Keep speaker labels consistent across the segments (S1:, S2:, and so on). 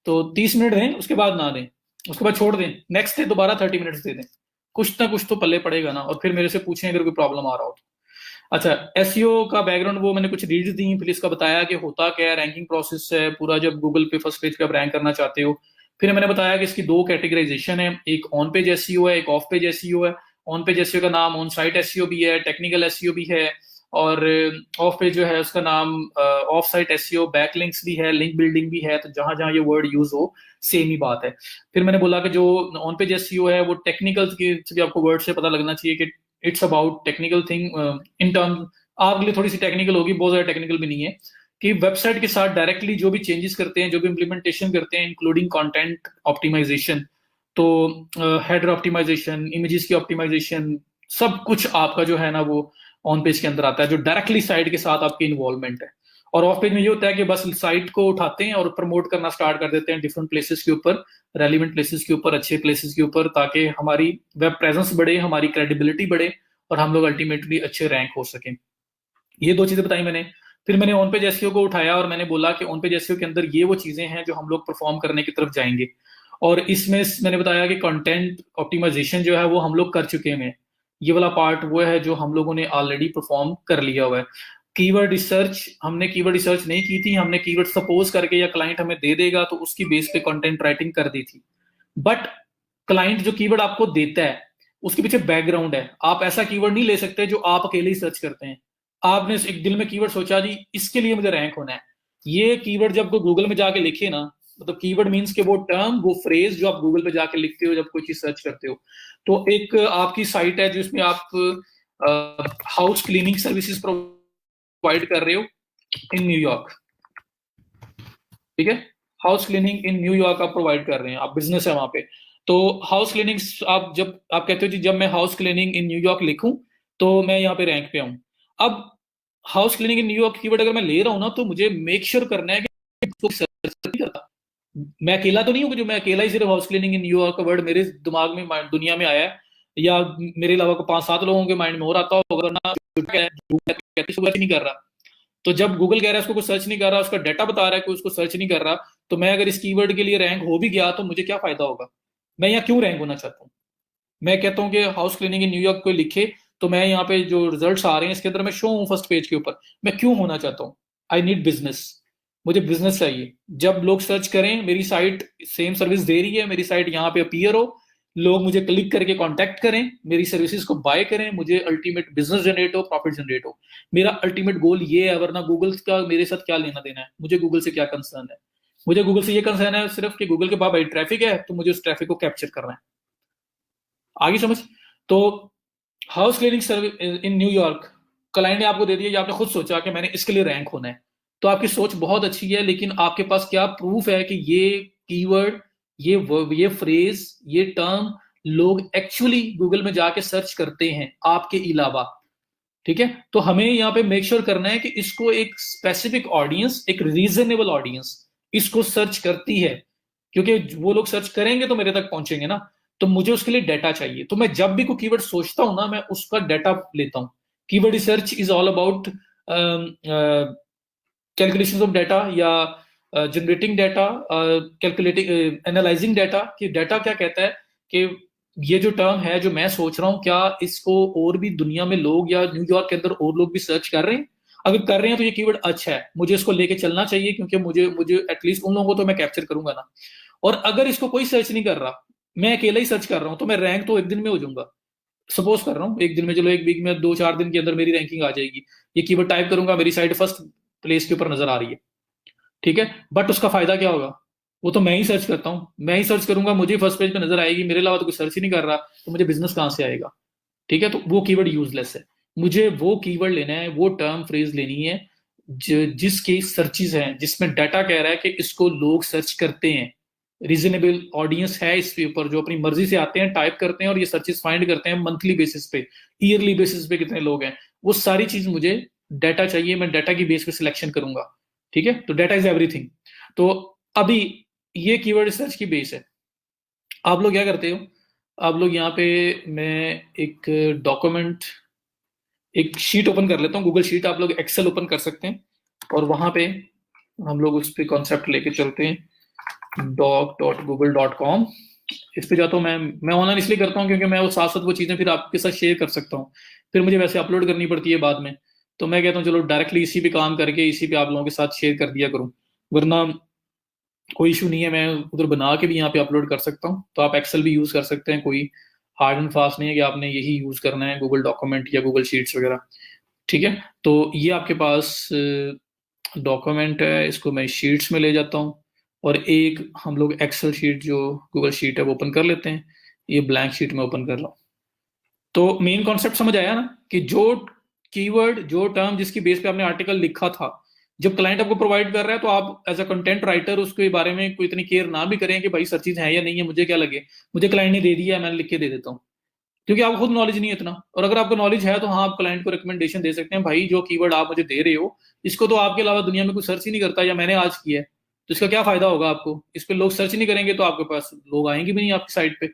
S1: तो 30 मिनट दें, उसके बाद ना दें, उसके बाद छोड़ दें, नेक्स्ट डे दोबारा 30 मिनट्स दे दें, कुछ ना कुछ तो पल्ले पड़ेगा ना। और फिर मेरे से पूछें अगर कोई प्रॉब्लम आ रहा हो तो। अच्छा, एसईओ का बैकग्राउंड वो मैंने कुछ रीड्स दी, फिर इसका बताया कि होता क्या है, रैंकिंग प्रोसेस है पूरा, जब गूगल पे फर्स्ट पेज पे आप रैंक करना चाहते हो। फिर मैंने बताया कि इसकी दो कैटेगराइजेशन है, एक ऑन पेज एसईओ है, एक ऑफ पेज एसईओ है। ऑन पेज एसईओ का नाम ऑन साइट एसईओ भी है, टेक्निकल एसईओ भी है, और ऑफ पेज जो है उसका नाम ऑफ साइट एसईओ, बैकलिंक्स भी है, लिंक बिल्डिंग भी है। तो जहां जहां ये वर्ड यूज हो सेम ही बात है। फिर मैंने बोला कि जो ऑन पेज एसईओ है वो टेक्निकल की भी आपको वर्ड से पता लगना चाहिए कि it's about technical thing in terms, आपके लिए थोड़ी सी टेक्निकल होगी, बहुत ज्यादा टेक्निकल भी नहीं है, कि वेबसाइट के साथ डायरेक्टली जो भी चेंजेस करते हैं, जो भी इंप्लीमेंटेशन करते हैं, इंक्लूडिंग कंटेंट ऑप्टिमाइजेशन, तो हेडर ऑप्टिमाइजेशन, इमेजेस की ऑप्टिमाइजेशन, सब कुछ आपका जो है ना वो ऑन पेज के अंदर आता है, जो डायरेक्टली साइट के साथ आपकी इन्वॉल्वमेंट है। और ऑफ पेज में ये होता है कि बस साइट को उठाते हैं और प्रमोट करना स्टार्ट कर देते हैं डिफरेंट प्लेसेस के ऊपर, रेलिवेंट प्लेसेस के ऊपर, अच्छे प्लेसेस के ऊपर, ताकि हमारी वेब प्रेजेंस बढ़े, हमारी क्रेडिबिलिटी बढ़े, और हम लोग अल्टीमेटली अच्छे रैंक हो सकें। ये दो चीजें बताई मैंने। फिर मैंने ऑन पेज एसईओ को उठाया और मैंने बोला कि ऑन पेज एसईओ के अंदर ये वो चीजें हैं जो हम लोग परफॉर्म करने की तरफ जाएंगे। और इसमें मैंने बताया कि कंटेंट ऑप्टिमाइजेशन जो है वो हम लोग कर चुके हैं, ये वाला पार्ट वो है जो हम लोगों ने ऑलरेडी परफॉर्म कर लिया हुआ है। कीवर्ड रिसर्च, हमने कीवर्ड रिसर्च नहीं की थी, हमने कीवर्ड सपोज करके या क्लाइंट हमें दे देगा तो उसकी बेस पे कंटेंट राइटिंग कर दी थी। बट क्लाइंट जो कीवर्ड आपको देता है उसके पीछे बैकग्राउंड है, आप ऐसा कीवर्ड नहीं ले सकते जो आप अकेले ही सर्च करते हैं। आपने एक दिल में कीवर्ड सोचा जी इसके लिए मुझे रैंक होना है, ये कीवर्ड जब कोई गूगल में जाके लिखे ना, मतलब कीवर्ड मींस के वो टर्म, वो फ्रेज जो आप गूगल पे जाके लिखते हो जब कोई चीज सर्च करते हो। तो एक आपकी साइट है जिसमें आप हाउस क्लीनिंग सर्विसेज प्रोवाइड कर रहे हो इन न्यूयॉर्क, ठीक है, हाउस क्लीनिंग इन न्यूयॉर्क आप प्रोवाइड कर रहे हैं, आप बिजनेस है वहां पे। तो हाउस क्लीनिंग, आप जब आप कहते हो जी जब मैं हाउस क्लीनिंग इन न्यूयॉर्क लिखूं तो मैं यहाँ पे रैंक पे आऊं। अब house cleaning in New York keyword अगर मैं ले रहा हूं ना, तो मुझे मेक श्योर करना है कि इसको सर्च नहीं करता, मैं अकेला तो नहीं हूँ कि जो मैं अकेला ही सिर्फ हाउस क्लीनिंग इन न्यूयॉर्क का वर्ड मेरे दिमाग में दुनिया में आया है, या मेरे अलावा को 5-7 लोगों के माइंड में और आता होगा ना, सर्च नहीं कर रहा। तो जब गूगल कह रहा है उसको कुछ सर्च नहीं कर रहा, उसका डाटा बता रहा है कि उसको सर्च नहीं कर रहा, तो मैं अगर इस कीवर्ड के लिए रैंक हो भी गया तो मुझे क्या फायदा होगा, मैं यहाँ क्यों रैंक होना चाहता हूँ। मैं कहता हूँ कि हाउस क्लीनिंग इन न्यूयॉर्क कोई लिखे तो मैं यहाँ पे जो रिजल्ट्स आ रहे हैं इसके अंदर मैं शो हूँ फर्स्ट पेज के ऊपर, मैं क्यों होना चाहता हूँ। आई नीड बिजनेस, मुझे बिजनेस चाहिए। जब लोग सर्च करें मेरी साइट सेम सर्विस दे रही है, मेरी साइट यहाँ पे अपीयर हो, लोग मुझे क्लिक करके कांटेक्ट करें, मेरी सर्विसेज को बाय करें, मुझे अल्टीमेट बिजनेस जनरेट हो, प्रॉफिट जनरेट हो। मेरा अल्टीमेट गोल ये है, वरना गूगल का मेरे साथ क्या लेना देना है, मुझे गूगल से क्या कंसर्न है। मुझे गूगल से ये कंसर्न है सिर्फ कि गूगल के पास भाई ट्रैफिक है तो मुझे उस ट्रैफिक को कैप्चर करना है। आगे समझ। तो house cleaning service in New York, client ने आपको दे दिया या आपने खुद सोचा कि मैंने इसके लिए रैंक होना है, तो आपकी सोच बहुत अच्छी है, लेकिन आपके पास क्या प्रूफ है कि ये कीवर्ड, ये फ्रेज, ये टर्म लोग एक्चुअली गूगल में जाके सर्च करते हैं आपके अलावा। ठीक है, तो हमें यहाँ पे मेक श्योर करना है कि इसको एक स्पेसिफिक ऑडियंस, एक रीजनेबल ऑडियंस इसको सर्च करती है, क्योंकि वो लोग सर्च करेंगे तो मेरे तक पहुंचेंगे ना। तो मुझे उसके लिए डाटा चाहिए, तो मैं जब भी कोई कीवर्ड सोचता हूं ना, मैं उसका डाटा लेता हूं। Keyword research is all about calculation of data, या generating data, calculating, analysing data, कि डाटा क्या कहता है, कि ये जो टर्म है जो मैं सोच रहा हूँ क्या इसको और भी दुनिया में लोग या न्यूयॉर्क के अंदर और लोग भी सर्च कर रहे हैं। अगर कर रहे हैं तो ये कीवर्ड अच्छा है, मुझे इसको लेके चलना चाहिए, क्योंकि मुझे मुझे एटलीस्ट उन लोगों को तो मैं कैप्चर करूंगा ना। और अगर इसको कोई सर्च नहीं कर रहा, मैं अकेला ही सर्च कर रहा हूँ, तो मैं रैंक तो एक दिन में हो जाऊंगा। सपोज कर रहा हूँ एक दिन में, चलो एक वीक में 2-4 दिन के अंदर मेरी रैंकिंग आ जाएगी। ये कीवर्ड टाइप करूंगा, मेरी साइट फर्स्ट प्लेस के ऊपर नजर आ रही है, ठीक है। बट उसका फायदा क्या होगा, वो तो मैं ही सर्च करता हूँ, मैं ही सर्च करूंगा, मुझे फर्स्ट पेज पे नजर आएगी, मेरे अलावा तो कोई सर्च ही नहीं कर रहा, तो मुझे बिजनेस कहां से आएगा। ठीक है, तो वो कीवर्ड यूजलेस है। मुझे वो कीवर्ड लेना है, वो टर्म फ्रेज लेनी है जिसकी सर्चेज हैं, जिसमें डाटा कह रहा है कि इसको लोग सर्च करते हैं, रीजनेबल ऑडियंस है इसके ऊपर, जो अपनी मर्जी से आते हैं, टाइप करते हैं और ये सर्चेस फाइंड करते हैं मंथली बेसिस पे, ईयरली बेसिस पे कितने लोग हैं, वो सारी चीज मुझे डाटा चाहिए, मैं डाटा की बेस पे सिलेक्शन करूंगा। ठीक है, तो डाटा इज एवरीथिंग। तो अभी ये कीवर्ड रिसर्च की बेस है। आप लोग क्या करते हो, आप लोग यहाँ पे, मैं एक डॉक्यूमेंट, एक शीट ओपन कर लेता हूँ, गूगल शीट, आप लोग एक्सेल ओपन कर सकते हैं, और वहां पे हम लोग उस पर कॉन्सेप्ट लेके चलते हैं doc.google.com, इस पे जाता हूँ मैं ऑनलाइन इसलिए करता हूँ क्योंकि मैं वो साथ साथ वो चीज़ें फिर आपके साथ शेयर कर सकता हूँ, फिर मुझे वैसे अपलोड करनी पड़ती है बाद में। तो मैं कहता हूँ चलो डायरेक्टली इसी पे काम करके इसी पे आप लोगों के साथ शेयर कर दिया करूँ, वरना कोई इशू नहीं है, मैं उधर बना के भी यहाँ पे अपलोड कर सकता हूँ। तो आप एक्सेल भी यूज़ कर सकते हैं, कोई हार्ड एंड फास्ट नहीं है कि आपने यही यूज़ करना है, गूगल डॉक्यूमेंट या गूगल शीट्स वगैरह। ठीक है, तो ये आपके पास डॉक्यूमेंट है, इसको मैं शीट्स में ले जाता हूँ, और एक हम लोग एक्सेल शीट जो गूगल शीट है वो ओपन कर लेते हैं। ये ब्लैंक शीट में ओपन कर लो। तो मेन कॉन्सेप्ट समझ आया ना, कि जो कीवर्ड जो टर्म जिसकी बेस पे आपने आर्टिकल लिखा था, जब क्लाइंट आपको प्रोवाइड कर रहा है तो आप एज अ कंटेंट राइटर उसके बारे में कोई इतनी केयर ना भी करें कि भाई सर चीज है या नहीं है, मुझे क्या लगे, मुझे क्लाइंट ने दे दिया है मैंने लिख के दे देता हूँ, क्योंकि आपको खुद नॉलेज नहीं है इतना। और अगर आपको नॉलेज है तो हाँ आप क्लाइंट को रिकमेंडेशन दे सकते हैं, भाई जो कीवर्ड आप मुझे दे रहे हो इसको तो आपके अलावा दुनिया में कोई सर्च ही नहीं करता, या मैंने आज किया है, तो इसका क्या फायदा होगा आपको, इस पे लोग सर्च नहीं करेंगे तो आपके पास लोग आएंगे भी नहीं आपकी साइट पे।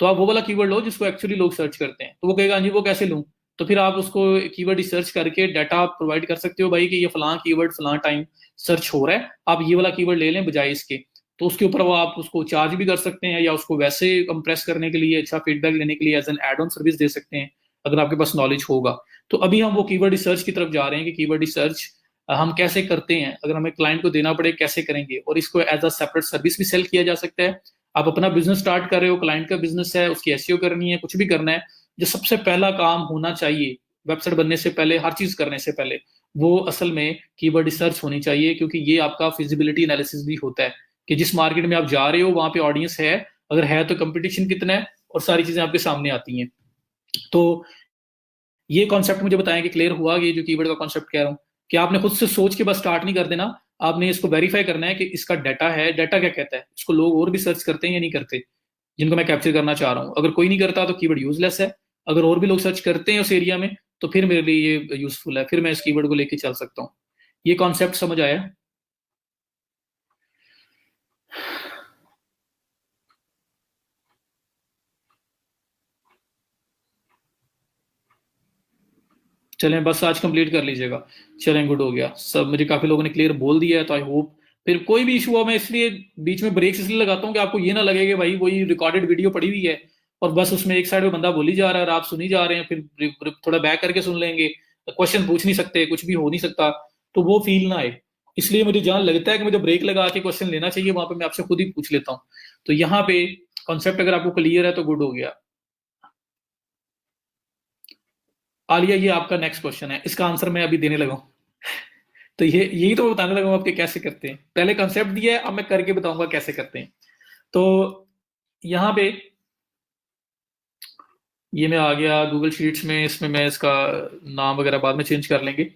S1: तो आप वो वाला कीवर्ड लो जिसको एक्चुअली लोग सर्च करते हैं। तो वो कहेगा हाँ जी वो कैसे लूँ, तो फिर आप उसको कीवर्ड रिसर्च करके डाटा प्रोवाइड कर सकते हो भाई कि ये फलां कीवर्ड फलां टाइम सर्च हो रहा है, आप ये वाला कीवर्ड ले लें बजाय इसके। तो उसके ऊपर वो आप उसको चार्ज भी कर सकते हैं, या उसको वैसे कंप्रेस करने के लिए अच्छा फीडबैक लेने के लिए as an add on service दे सकते हैं, अगर आपके पास नॉलेज होगा। तो अभी हम वो कीवर्ड रिसर्च की तरफ जा रहे हैं कि कीवर्ड रिसर्च हम कैसे करते हैं, अगर हमें क्लाइंट को देना पड़े कैसे करेंगे, और इसको एज अ सेपरेट सर्विस भी सेल किया जा सकता है। आप अपना बिजनेस स्टार्ट कर रहे हो, क्लाइंट का बिजनेस है, उसकी एसईओ करनी है, कुछ भी करना है, जो सबसे पहला काम होना चाहिए वेबसाइट बनने से पहले, हर चीज करने से पहले, वो असल में कीवर्ड रिसर्च होनी चाहिए, क्योंकि ये आपका फिजिबिलिटी एनालिसिस भी होता है कि जिस मार्केट में आप जा रहे हो वहां पे ऑडियंस है, अगर है तो कंपटीशन कितना है, और सारी चीजें आपके सामने आती हैं। तो ये कॉन्सेप्ट मुझे बताएं कि क्लियर हुआ, ये जो कीवर्ड का कॉन्सेप्ट कह रहा हूँ, कि आपने खुद से सोच के बस स्टार्ट नहीं कर देना, आपने इसको वेरीफाई करना है कि इसका डाटा है, डाटा क्या कहता है, इसको लोग और भी सर्च करते हैं या नहीं करते, जिनको मैं कैप्चर करना चाह रहा हूँ। अगर कोई नहीं करता तो कीवर्ड यूजलेस है, अगर और भी लोग सर्च करते हैं उस एरिया में तो फिर मेरे लिए ये यूजफुल है, फिर मैं इस कीवर्ड को लेके चल सकता हूँ। ये कॉन्सेप्ट समझ आया? चलें बस आज कंप्लीट कर लीजिएगा। चलें गुड हो गया सब, मुझे काफी लोगों ने क्लियर बोल दिया है, तो आई होप फिर कोई भी इशू हुआ, मैं इसलिए बीच में ब्रेक्स इसलिए लगाता हूँ कि आपको ये ना लगे कि भाई वही रिकॉर्डेड वीडियो पड़ी हुई है और बस उसमें एक साइड में बंदा बोली जा रहा है और आप सुनी जा रहे हैं, फिर थोड़ा बैक करके सुन लेंगे, क्वेश्चन पूछ नहीं सकते, कुछ भी हो नहीं सकता, तो वो फील ना आए। इसलिए मुझे जहां लगता है कि मुझे ब्रेक लगा के क्वेश्चन लेना चाहिए, वहां पे मैं आपसे खुद ही पूछ लेता हूँ। तो यहाँ पे कॉन्सेप्ट अगर आपको क्लियर है तो गुड हो गया। आलिया ये आपका नेक्स्ट क्वेश्चन है, इसका आंसर मैं अभी देने लगा हूं। तो ये यही तो मैं बताने लगा हूं आपके कैसे करते हैं, पहले कंसेप्ट दिया है अब मैं करके बताऊंगा कैसे करते हैं। तो यहाँ पे ये मैं आ गया गूगल शीट्स में, इसमें मैं इसका नाम वगैरह बाद में चेंज कर लेंगे।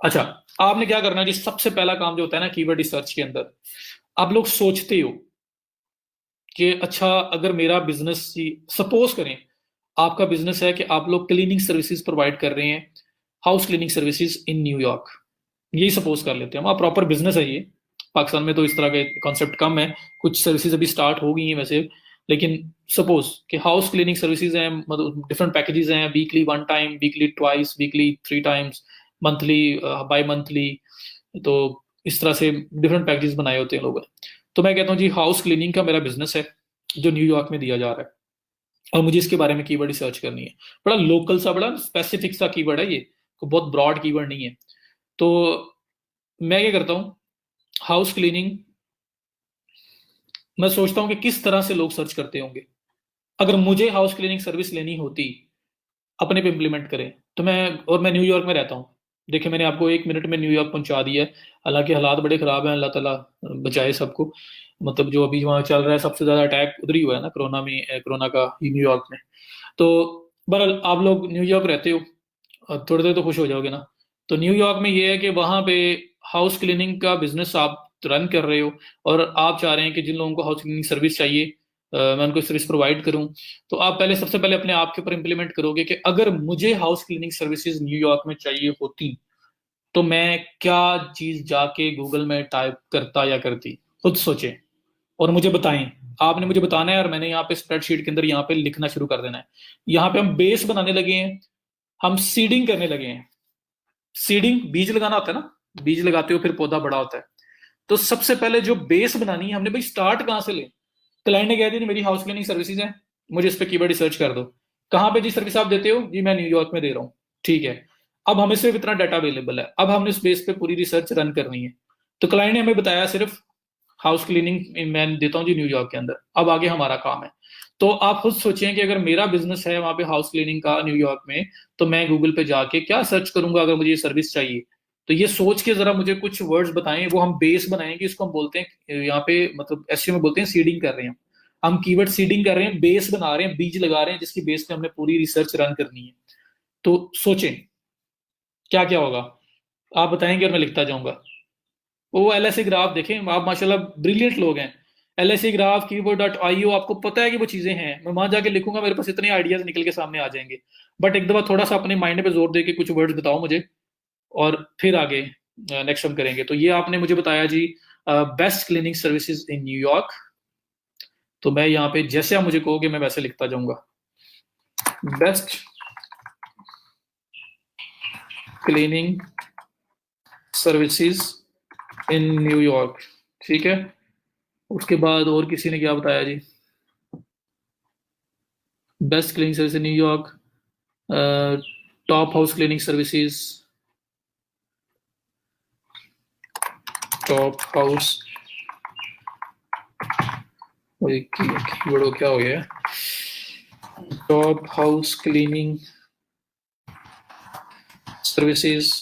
S1: अच्छा, आपने क्या करना है जी, सबसे पहला काम जो होता है ना कीवर्ड रिसर्च के अंदर, आप लोग सोचते हो कि अच्छा अगर मेरा बिजनेस, सपोज करें आपका बिजनेस है कि आप लोग क्लीनिंग सर्विसेज प्रोवाइड कर रहे हैं, house cleaning services in New York, यही सपोज कर लेते हैं हम, प्रॉपर बिजनेस है ये। पाकिस्तान में तो इस तरह के कॉन्सेप्ट कम है, कुछ सर्विसेज अभी स्टार्ट हो गई हैं वैसे, लेकिन सपोज कि हाउस क्लीनिंग सर्विसेज हैं, मतलब डिफरेंट पैकेजेस हैं, weekly one time, weekly twice, weekly three times, monthly, by monthly, तो इस तरह से डिफरेंट पैकेजेस बनाए होते हैं लोगों ने। तो मैं कहता हूँ जी हाउस क्लीनिंग का मेरा बिजनेस है जो न्यूयॉर्क में दिया जा रहा है, और मुझे इसके बारे में कीवर्ड रिसर्च करनी है। बड़ा लोकल सा, बड़ा स्पेसिफिक सा कीवर्ड है ये, कोई बहुत ब्रॉड कीवर्ड नहीं है। तो मैं क्या करता हूँ, हाउस क्लीनिंग, मैं सोचता हूँ कि किस तरह से लोग सर्च करते होंगे, अगर मुझे हाउस क्लीनिंग सर्विस लेनी होती, अपने पे इम्प्लीमेंट करें तो मैं न्यूयॉर्क में रहता हूँ। देखिए मैंने आपको 1 मिनट में न्यूयॉर्क पहुंचा दिया है, हालांकि हालात बड़े खराब हैं, अल्लाह ताला बचाए सबको। मतलब जो अभी वहाँ चल रहा है, सबसे ज्यादा अटैक उधर ही हुआ है ना, कोरोना में, कोरोना का ही न्यूयॉर्क में। तो बहरहाल आप लोग न्यूयॉर्क रहते हो, थोड़ी देर तो खुश हो जाओगे ना। तो न्यूयॉर्क में ये है कि वहां पे हाउस क्लीनिंग का बिजनेस आप रन कर रहे हो, और आप चाह रहे हैं कि जिन लोगों को हाउस क्लीनिंग सर्विस चाहिए, मैं उनको सर्विस प्रोवाइड करूं। तो आप पहले, सबसे पहले अपने आप के ऊपर इंप्लीमेंट करोगे कि अगर मुझे हाउस क्लीनिंग सर्विसेज न्यूयॉर्क में चाहिए होती तो मैं क्या चीज जाके गूगल में टाइप करता या करती, खुद सोचें और मुझे बताएं। आपने मुझे बताना है और मैंने यहाँ पे स्प्रेडशीट के अंदर यहाँ पे लिखना शुरू कर देना है। यहाँ पे हम बेस बनाने लगे हैं, हम सीडिंग करने लगे हैं। सीडिंग बीज लगाना होता है ना, बीज लगाते हो फिर पौधा बड़ा होता है। तो सबसे पहले जो बेस बनानी है हमने, भाई स्टार्ट कहाँ से ले। क्लाइंट ने कह दिया जी मेरी हाउस क्लीनिंग सर्विसेज है, मुझे इस पे कीवर्ड रिसर्च कर दो। कहाँ पे जी सर्विस आप देते हो जी, मैं न्यूयॉर्क में दे रहा हूँ। ठीक है, अब हमें सिर्फ इतना डाटा अवेलेबल है, अब हमने उस बेस पे पूरी रिसर्च रन करनी है। तो क्लाइंट ने हमें बताया सिर्फ हाउस क्लीनिंग मैं देता हूँ जी न्यूयॉर्क के अंदर, अब आगे हमारा काम है। तो आप खुद सोचें कि अगर मेरा बिजनेस है वहां पे हाउस क्लीनिंग का न्यूयॉर्क में, तो मैं गूगल पे जाके क्या सर्च करूंगा अगर मुझे ये सर्विस चाहिए। तो ये सोच के जरा मुझे कुछ वर्ड्स बताएं, वो हम बेस बनाएंगे, इसको हम बोलते हैं यहाँ पे मतलब एसईओ में बोलते हैं सीडिंग कर रहे हैं हम कीवर्ड सीडिंग कर रहे हैं, बेस बना रहे हैं, बीज लगा रहे हैं जिसकी बेस पे हमने पूरी रिसर्च रन करनी है। तो सोचें क्या क्या होगा, आप बताएंगे और मैं लिखता जाऊंगा। वो एलएसए ग्राफ देखें, आप माशाल्लाह ब्रिलियंट लोग हैं। LSA graph keyword dot IO, आपको पता है कि वो चीजें हैं, मैं वहां जाके लिखूंगा मेरे पास इतने आइडियाज निकल के सामने आ जाएंगे। बट एक दफा थोड़ा सा अपने माइंड पे जोर दे के कुछ वर्ड्स बताओ मुझे, और फिर आगे नेक्स्ट हम करेंगे। तो ये आपने मुझे बताया जी best cleaning services in New York. तो मैं यहाँ पे जैसे आप मुझे कहोगे मैं वैसे लिखता जाऊंगा, best cleaning services in New York. ठीक है, उसके बाद और किसी ने क्या बताया जी, best cleaning service in New York, top house cleaning services, top house, keyword क्या हो गया, टॉप हाउस क्लीनिंग सर्विसेज,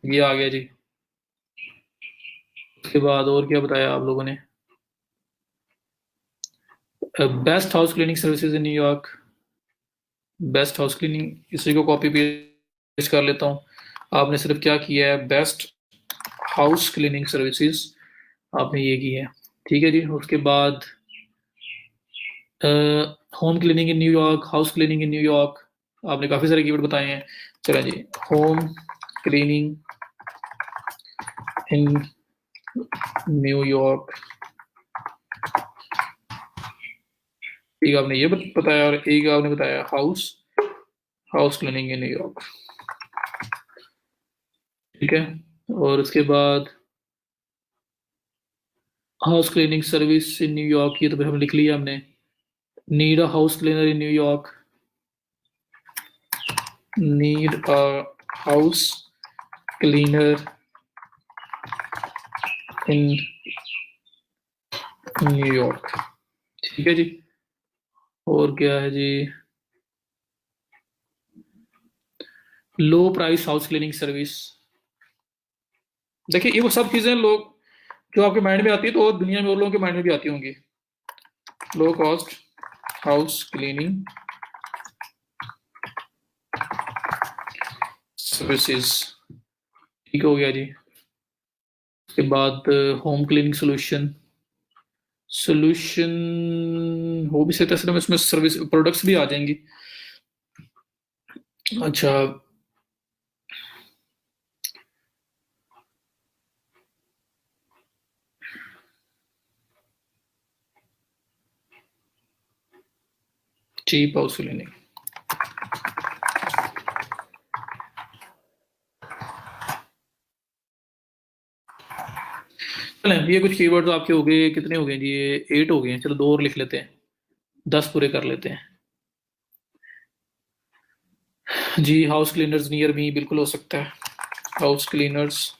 S1: ये आ गया जी। उसके बाद और क्या बताया आप लोगों ने, best house cleaning services in New York, best house cleaning, इसी को कॉपी पेस्ट कर लेता हूँ। आपने सिर्फ क्या किया है, बेस्ट हाउस क्लीनिंग सर्विसेज आपने ये की है। ठीक है जी, उसके बाद home cleaning in New York, house cleaning in New York, आपने काफी सारे कीवर्ड बताए हैं। चलें जी, होम क्लीनिंग इन न्यूयॉर्क, एक आपने ये बताया और एक आपने बताया house house cleaning in New York. ठीक है, और उसके बाद house cleaning service in New York, ये तो फिर हम लिख लिया हमने। Need a house cleaner in New York, need a house cleaner in New York. ठीक है जी, और क्या है जी, low price house cleaning service. देखिए ये वो सब चीजें लोग जो आपके माइंड में आती है, तो दुनिया में और लोगों के माइंड में भी आती होंगी। Low cost house cleaning services, ठीक हो गया जी। उसके बाद होम क्लीनिंग सोल्यूशन, सोल्यूशन हो भी सकता है सिर्फ इसमें सर्विस प्रोडक्ट्स भी आ जाएंगी। अच्छा, चीप हाउस क्लीनिंग, चलें ये कुछ कीवर्ड्स आपके हो गए, कितने हो गए जी, ये 8 हो गए हैं। चलो 2 और लिख लेते हैं, 10 पूरे कर लेते हैं जी। हाउस क्लीनर्स नियर मी, बिल्कुल हो सकता है हाउस क्लीनर्स,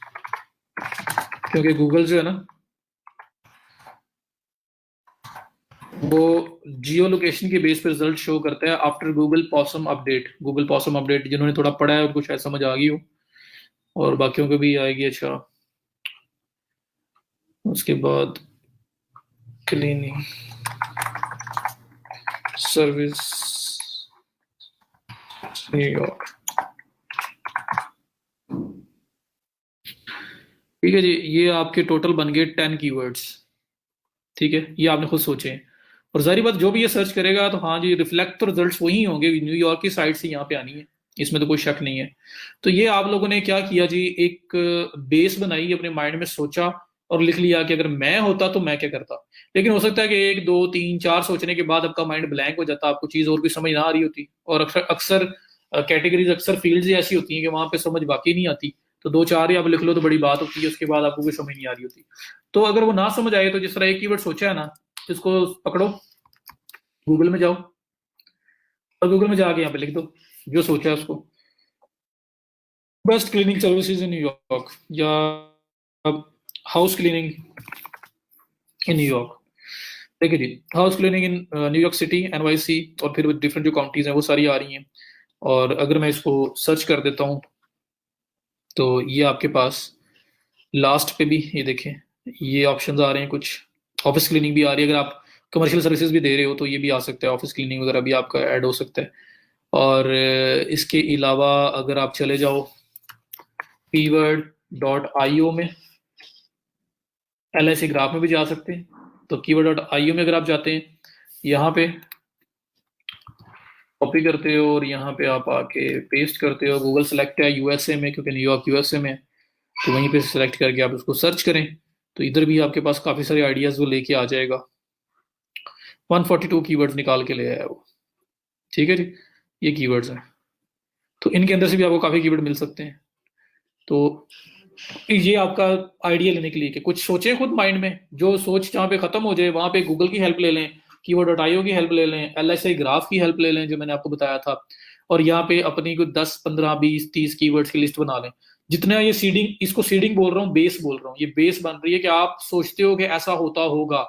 S1: क्योंकि गूगल जो है ना वो जियो लोकेशन के बेस पे रिजल्ट शो करता है after Google POSSUM update. Google POSSUM update जिन्होंने थोड़ा पढ़ा है उनको शायद समझ आ गई हो, और बाकियों को भी आएगी। अच्छा, उसके बाद क्लीनिंग सर्विस न्यूयॉर्क। ठीक है जी, ये आपके टोटल बन गए 10 कीवर्ड्स। ठीक है, ये आपने खुद सोचे हैं, और जारी बात जो भी ये सर्च करेगा तो हाँ जी रिफ्लेक्ट तो रिजल्ट्स वही होंगे, न्यूयॉर्क की साइड से यहाँ पे आनी है, इसमें तो कोई शक नहीं है। तो ये आप लोगों ने क्या किया जी, एक बेस बनाई, अपने माइंड में सोचा और लिख लिया कि अगर मैं होता तो मैं क्या करता। लेकिन हो सकता है कि 1 2 3 4 सोचने के बाद आपका माइंड ब्लैंक हो जाता, आपको चीज और भी समझ ना आ रही होती। और अक्सर अक्सर कैटेगरीज, अक्सर फील्ड्स ऐसी होती हैं कि वहां पे समझ वाकई नहीं आती, तो 2-4 ही आप लिख लो तो बड़ी बात होती है, उसके बाद आपको कोई समझ नहीं आ रही होती। तो अगर वो ना समझ आए तो जिस तरह एक कीवर्ड सोचा है ना, इसको पकड़ो, गूगल में जाओ और गूगल में जाके यहाँ पे लिख दो जो सोचा है उसको, best cleaning services in New York या हाउस क्लीनिंग इन न्यूयॉर्क। देखिए जी, house cleaning in New York city, NYC, और फिर डिफरेंट जो काउंटीज हैं वो सारी आ रही हैं। और अगर मैं इसको सर्च कर देता हूँ तो ये आपके पास लास्ट पे भी ये देखें, ये ऑप्शंस आ रहे हैं कुछ। ऑफिस क्लीनिंग भी आ रही है, अगर आप कमर्शियल सर्विसेज भी दे रहे हो तो ये भी आ सकता है, ऑफिस क्लीनिंग वगैरह भी आपका ऐड हो सकता है। और इसके अलावा अगर आप चले जाओ keyword.io में, LIC ग्राफ में भी जा सकते हैं। तो keyword.io में अगर आप जाते हैं, यहाँ पे कॉपी करते हो और यहाँ पे आप आके पेस्ट करते हो, गूगल सेलेक्ट है USA में क्योंकि न्यूयॉर्क USA में, तो वहीं पे सेलेक्ट करके आप उसको सर्च करें तो इधर भी आपके पास काफ़ी सारे आइडियाज़ वो लेके आ जाएगा। 142 कीवर्ड्स निकाल के ले आया वो, ठीक है जी, ये कीवर्ड्स हैं। तो इनके अंदर से भी आपको काफ़ी कीवर्ड मिल सकते हैं। तो ये आपका आइडिया लेने के लिए कि कुछ सोचें खुद माइंड में, जो सोच जहाँ पे खत्म हो जाए वहाँ पे गूगल की हेल्प ले लें, keyword.io की हेल्प ले लें, LSI ग्राफ की हेल्प ले लें जो मैंने आपको बताया था, और यहाँ पे अपनी कोई 10 15 20 30 कीवर्ड्स की लिस्ट बना लें। जितना ये सीडिंग, इसको सीडिंग बोल रहा हूँ, बेस बोल रहा हूँ, ये बेस बन रही है कि आप सोचते हो कि ऐसा होता होगा।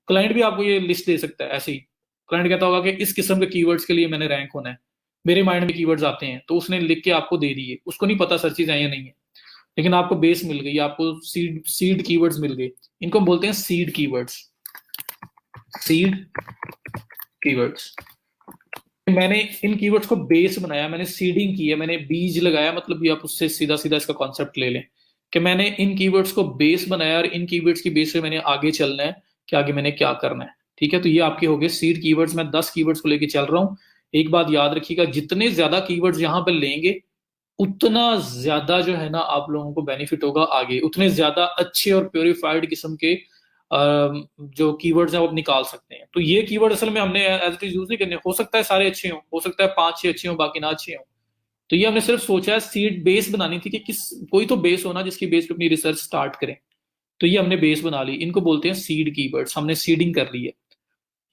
S1: क्लाइंट भी आपको ये लिस्ट दे सकता है ऐसे ही। क्लाइंट कहता होगा कि इस किस्म के कीवर्ड्स के लिए मैंने रैंक होना है, मेरे माइंड में कीवर्ड्स आते हैं, तो उसने लिख के आपको दे दिए, उसको नहीं पता सर्चेज है या नहीं है, लेकिन आपको बेस मिल गई, आपको सीड सीड कीवर्ड्स मिल गए। इनको हम बोलते हैं सीड कीवर्ड्स, सीड कीवर्ड्स। मैंने इन कीवर्ड्स को बेस बनाया, मैंने सीडिंग की है, मैंने बीज लगाया, मतलब ये आप उससे सीधा सीधा इसका कॉन्सेप्ट ले लें कि मैंने इन कीवर्ड्स को बेस बनाया और इन कीवर्ड्स की बेस पे मैंने आगे चलना है कि आगे मैंने क्या करना है। ठीक है, तो ये आपके हो गए सीड कीवर्ड्स। मैं 10 कीवर्ड्स को लेके चल रहा हूँ। एक बात याद रखिएगा, जितने ज्यादा कीवर्ड्स यहाँ पर लेंगे उतना ज्यादा जो है ना आप लोगों को बेनिफिट होगा आगे, उतने ज्यादा अच्छे और प्योरीफाइड किस्म के जो कीवर्ड्स हैं वो आप निकाल सकते हैं। तो ये कीवर्ड असल में हमने एज इट इज यूज नहीं करने, हो सकता है सारे अच्छे हों, हो सकता है 5-6 अच्छे हों, बाकी ना अच्छे हों। तो ये हमने सिर्फ सोचा है सीड बेस बनानी थी कि किस कोई तो बेस होना जिसकी बेस पे अपनी रिसर्च स्टार्ट करें। तो ये हमने बेस बना ली, इनको बोलते हैं सीड कीवर्ड्स, हमने सीडिंग कर ली है।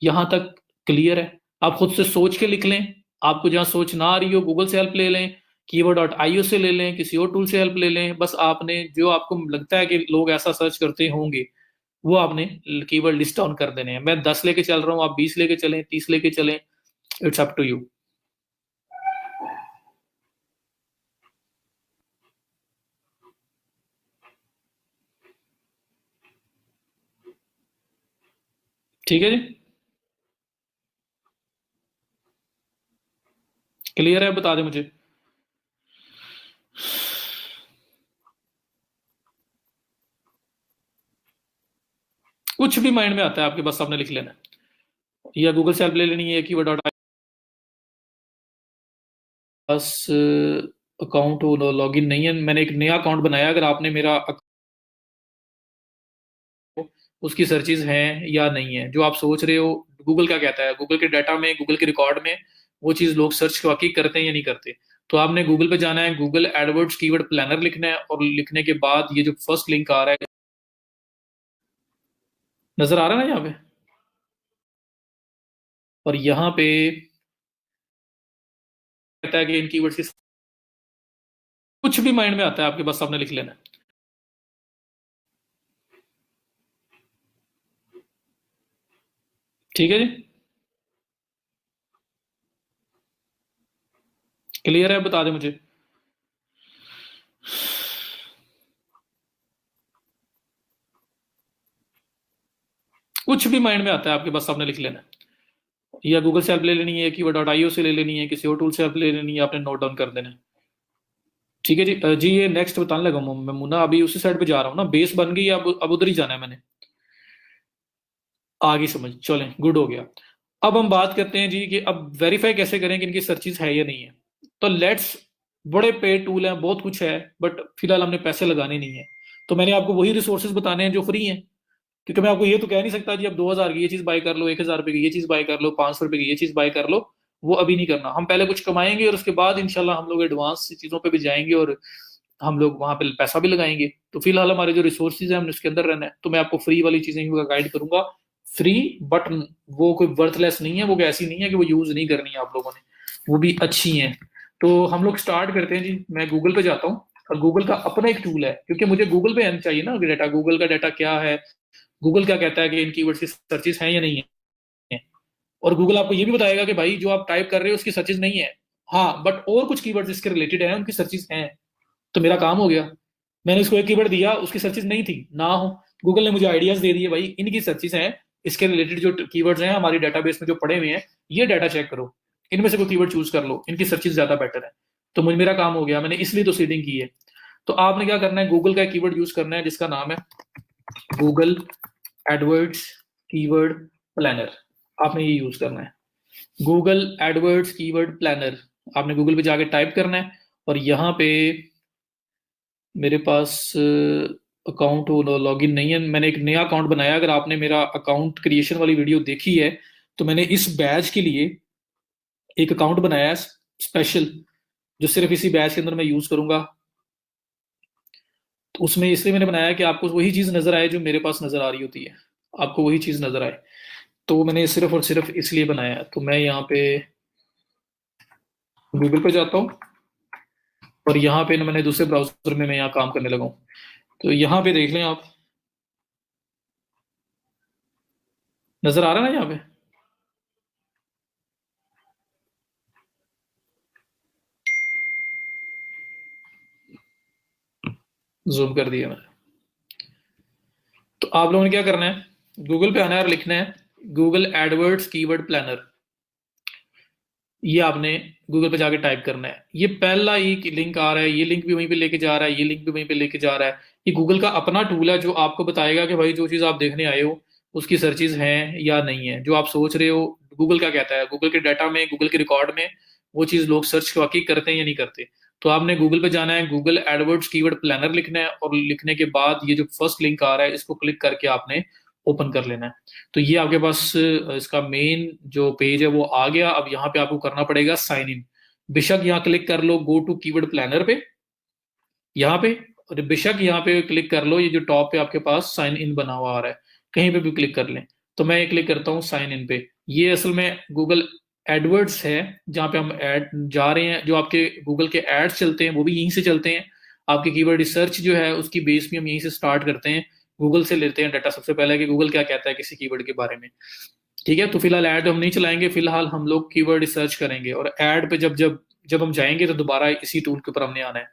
S1: यहां तक क्लियर है? आप खुद से सोच के लिख लें, आपको जहां सोच ना आ रही हो गूगल से हेल्प ले लें, keyword.io से ले लें, किसी और टूल से हेल्प ले लें। बस आपने जो आपको लगता है कि लोग ऐसा सर्च करते होंगे वो आपने कीवर्ड लिस्ट डाउन कर देने हैं। मैं 10 लेके चल रहा हूँ, आप 20 लेके चलें, 30 लेके चलें, इट्स अप टू यू। ठीक है जी, क्लियर है? बता दें मुझे। कुछ भी माइंड में आता है आपके, बस आपने लिख लेना है, या गूगल से हेल्प ले लेनी है। keyword.io बस अकाउंट लॉगिन नहीं है, मैंने एक नया अकाउंट बनाया। अगर आपने मेरा उसकी सर्चेज हैं या नहीं है, जो आप सोच रहे हो गूगल क्या कहता है, गूगल के डाटा में, गूगल के रिकॉर्ड में वो चीज लोग सर्च वाकई करते हैं या नहीं करते। तो आपने गूगल पे जाना है, गूगल एडवर्ड्स कीवर्ड प्लानर लिखना है, और लिखने के बाद ये जो फर्स्ट लिंक आ रहा है, नजर आ रहा है ना यहाँ पे, और यहाँ पे कहता है कि इन कीवर्ड्स की कुछ भी माइंड में आता है आपके, बस आपने लिख लेना है। ठीक है जी, क्लियर है? बता दें मुझे। कुछ भी माइंड में आता है आपके, बस आपने लिख लेना है, या गूगल से हेल्प ले लेनी है, keyword.io से ले लेनी है, किसी और टूल से हेल्प ले लेनी है, आपने नोट डाउन कर देना है। ठीक है जी। जी ये नेक्स्ट बताने लगा मैं मुन्ना, अभी उसी साइड पे जा रहा हूँ ना, बेस बन गई, अब उधर ही जाना है मैंने, आगे समझ चलें, गुड हो गया। अब हम बात करते हैं जी कि अब वेरीफाई कैसे करें कि इनकी सर्चेज है या नहीं है। तो लेट्स, बड़े पेड टूल हैं, बहुत कुछ है, बट फिलहाल हमने पैसे लगाने नहीं है। तो मैंने आपको वही रिसोर्सेज बताने हैं जो फ्री हैं, क्योंकि मैं आपको ये तो कह नहीं सकता जी अब 2000 की ये चीज बाय कर लो, 1000 रुपए की ये चीज बाय कर लो, 500 रुपए की ये चीज बाय कर लो। वो अभी नहीं करना, हम पहले कुछ कमाएंगे और उसके बाद इंशाल्लाह हम लोग एडवांस चीजों पे भी जाएंगे और हम लोग वहां पे पैसा भी लगाएंगे। तो फिलहाल हमारे जो रिसोर्सेज है हमने उसके अंदर रहना है। तो मैं आपको फ्री वाली चीजें ही गाइड करूंगा, फ्री, बट वो कोई वर्थलेस नहीं है, वो ऐसी नहीं है कि वो यूज नहीं करनी है आप लोगों ने, वो भी अच्छी हैं। तो हम लोग स्टार्ट करते हैं जी। मैं गूगल पे जाता हूँ, और गूगल का अपना एक टूल है, क्योंकि मुझे गूगल पे आना चाहिए ना डाटा, गूगल का डाटा क्या है, गूगल क्या कहता है कि इन कीवर्ड्स की सर्चेस हैं या नहीं है। और गूगल आपको ये भी बताएगा कि भाई जो आप टाइप कर रहे हो उसकी सर्चेस नहीं है, हाँ बट और कुछ कीवर्ड्स इसके रिलेटेड है उनकी सर्चेस हैं। तो मेरा काम हो गया। मैंने उसको एक कीवर्ड दिया, उसकी सर्चेस नहीं थी ना हो, गूगल ने मुझे आइडियाज दे दिए, भाई इनकी सर्चेस हैं, इसके रिलेटेड जो कीवर्ड्स हैं हमारी डेटाबेस में जो पड़े हुए हैं, ये डाटा चेक करो, इनमें से कोई कीवर्ड चूज कर लो, इनकी सर्चेस ज्यादा बेटर है। तो मुझे मेरा काम हो गया, मैंने इसलिए तो सीडिंग की है। तो आपने क्या करना है, गूगल का कीवर्ड यूज करना है जिसका नाम है गूगल एडवर्ड्स कीवर्ड प्लानर। आपने ये यूज करना है, गूगल एडवर्ड्स कीवर्ड प्लानर। आपने गूगल पे जाके टाइप करना है, और यहाँ पे मेरे पास अकाउंट लॉगिन नहीं है, मैंने एक नया अकाउंट बनाया। अगर आपने मेरा अकाउंट क्रिएशन वाली वीडियो देखी है, तो मैंने इस बैच के लिए एक अकाउंट बनाया है स्पेशल, जो सिर्फ इसी बैच के अंदर मैं यूज करूंगा। तो उसमें इसलिए मैंने बनाया कि आपको वही चीज नजर आए जो मेरे पास नजर आ रही होती है, आपको वही चीज नजर आए। तो मैंने सिर्फ और सिर्फ इसलिए बनाया है। तो मैं यहाँ पे गूगल पे जाता हूँ, और यहाँ पे ना मैंने दूसरे ब्राउजर में मैं यहाँ काम करने लगा हूँ। तो यहाँ पे देख लें आप, नजर आ रहा है ना यहाँ पे, जूम कर दिया मैंने। तो आप लोगों ने क्या करना है, गूगल पे आना है और लिखना है गूगल एडवर्ड्स कीवर्ड प्लानर। ये आपने गूगल पे जाके टाइप करना है। ये पहला ही लिंक आ रहा है, ये लिंक भी वहीं पे लेके जा रहा है, ये लिंक भी वहीं पे लेके जा रहा है। ये गूगल का अपना टूल है जो आपको बताएगा कि भाई जो चीज़ आप देखने आए हो उसकी सर्चेज हैं या नहीं है, जो आप सोच रहे हो गूगल क्या कहता है, गूगल के डाटा में, गूगल के रिकॉर्ड में वो चीज़ लोग सर्च वाकई करते हैं या नहीं करते। तो आपने गूगल पे जाना है, गूगल एडवर्ड्स कीवर्ड प्लानर लिखना है, और लिखने के बाद ये जो फर्स्ट लिंक आ रहा है इसको क्लिक करके आपने ओपन कर लेना है। तो ये आपके पास इसका मेन जो पेज है वो आ गया। अब यहाँ पे आपको करना पड़ेगा साइन इन। बेशक यहाँ क्लिक कर लो गो टू कीवर्ड प्लानर पे, यहाँ पे, और बेशक यहाँ पे क्लिक कर लो, ये जो टॉप पे आपके पास साइन इन बना हुआ आ रहा है, कहीं पे भी क्लिक कर लें। तो मैं क्लिक करता हूँ साइन इन पे। ये असल में गूगल एडवर्ड्स है, जहाँ पे हम ऐड जा रहे हैं, जो आपके गूगल के एड्स चलते हैं वो भी यहीं से चलते हैं। आपकी कीवर्ड रिसर्च जो है उसकी बेस भी हम यहीं से स्टार्ट करते हैं, गूगल से लेते हैं डाटा सबसे पहले कि गूगल क्या कहता है किसी कीवर्ड के बारे में। ठीक है, तो फिलहाल ऐड हम नहीं चलाएंगे, फिलहाल हम लोग कीवर्ड रिसर्च करेंगे, और ऐड पे जब जब जब हम जाएंगे तो दोबारा इसी टूल के ऊपर हमने आना है।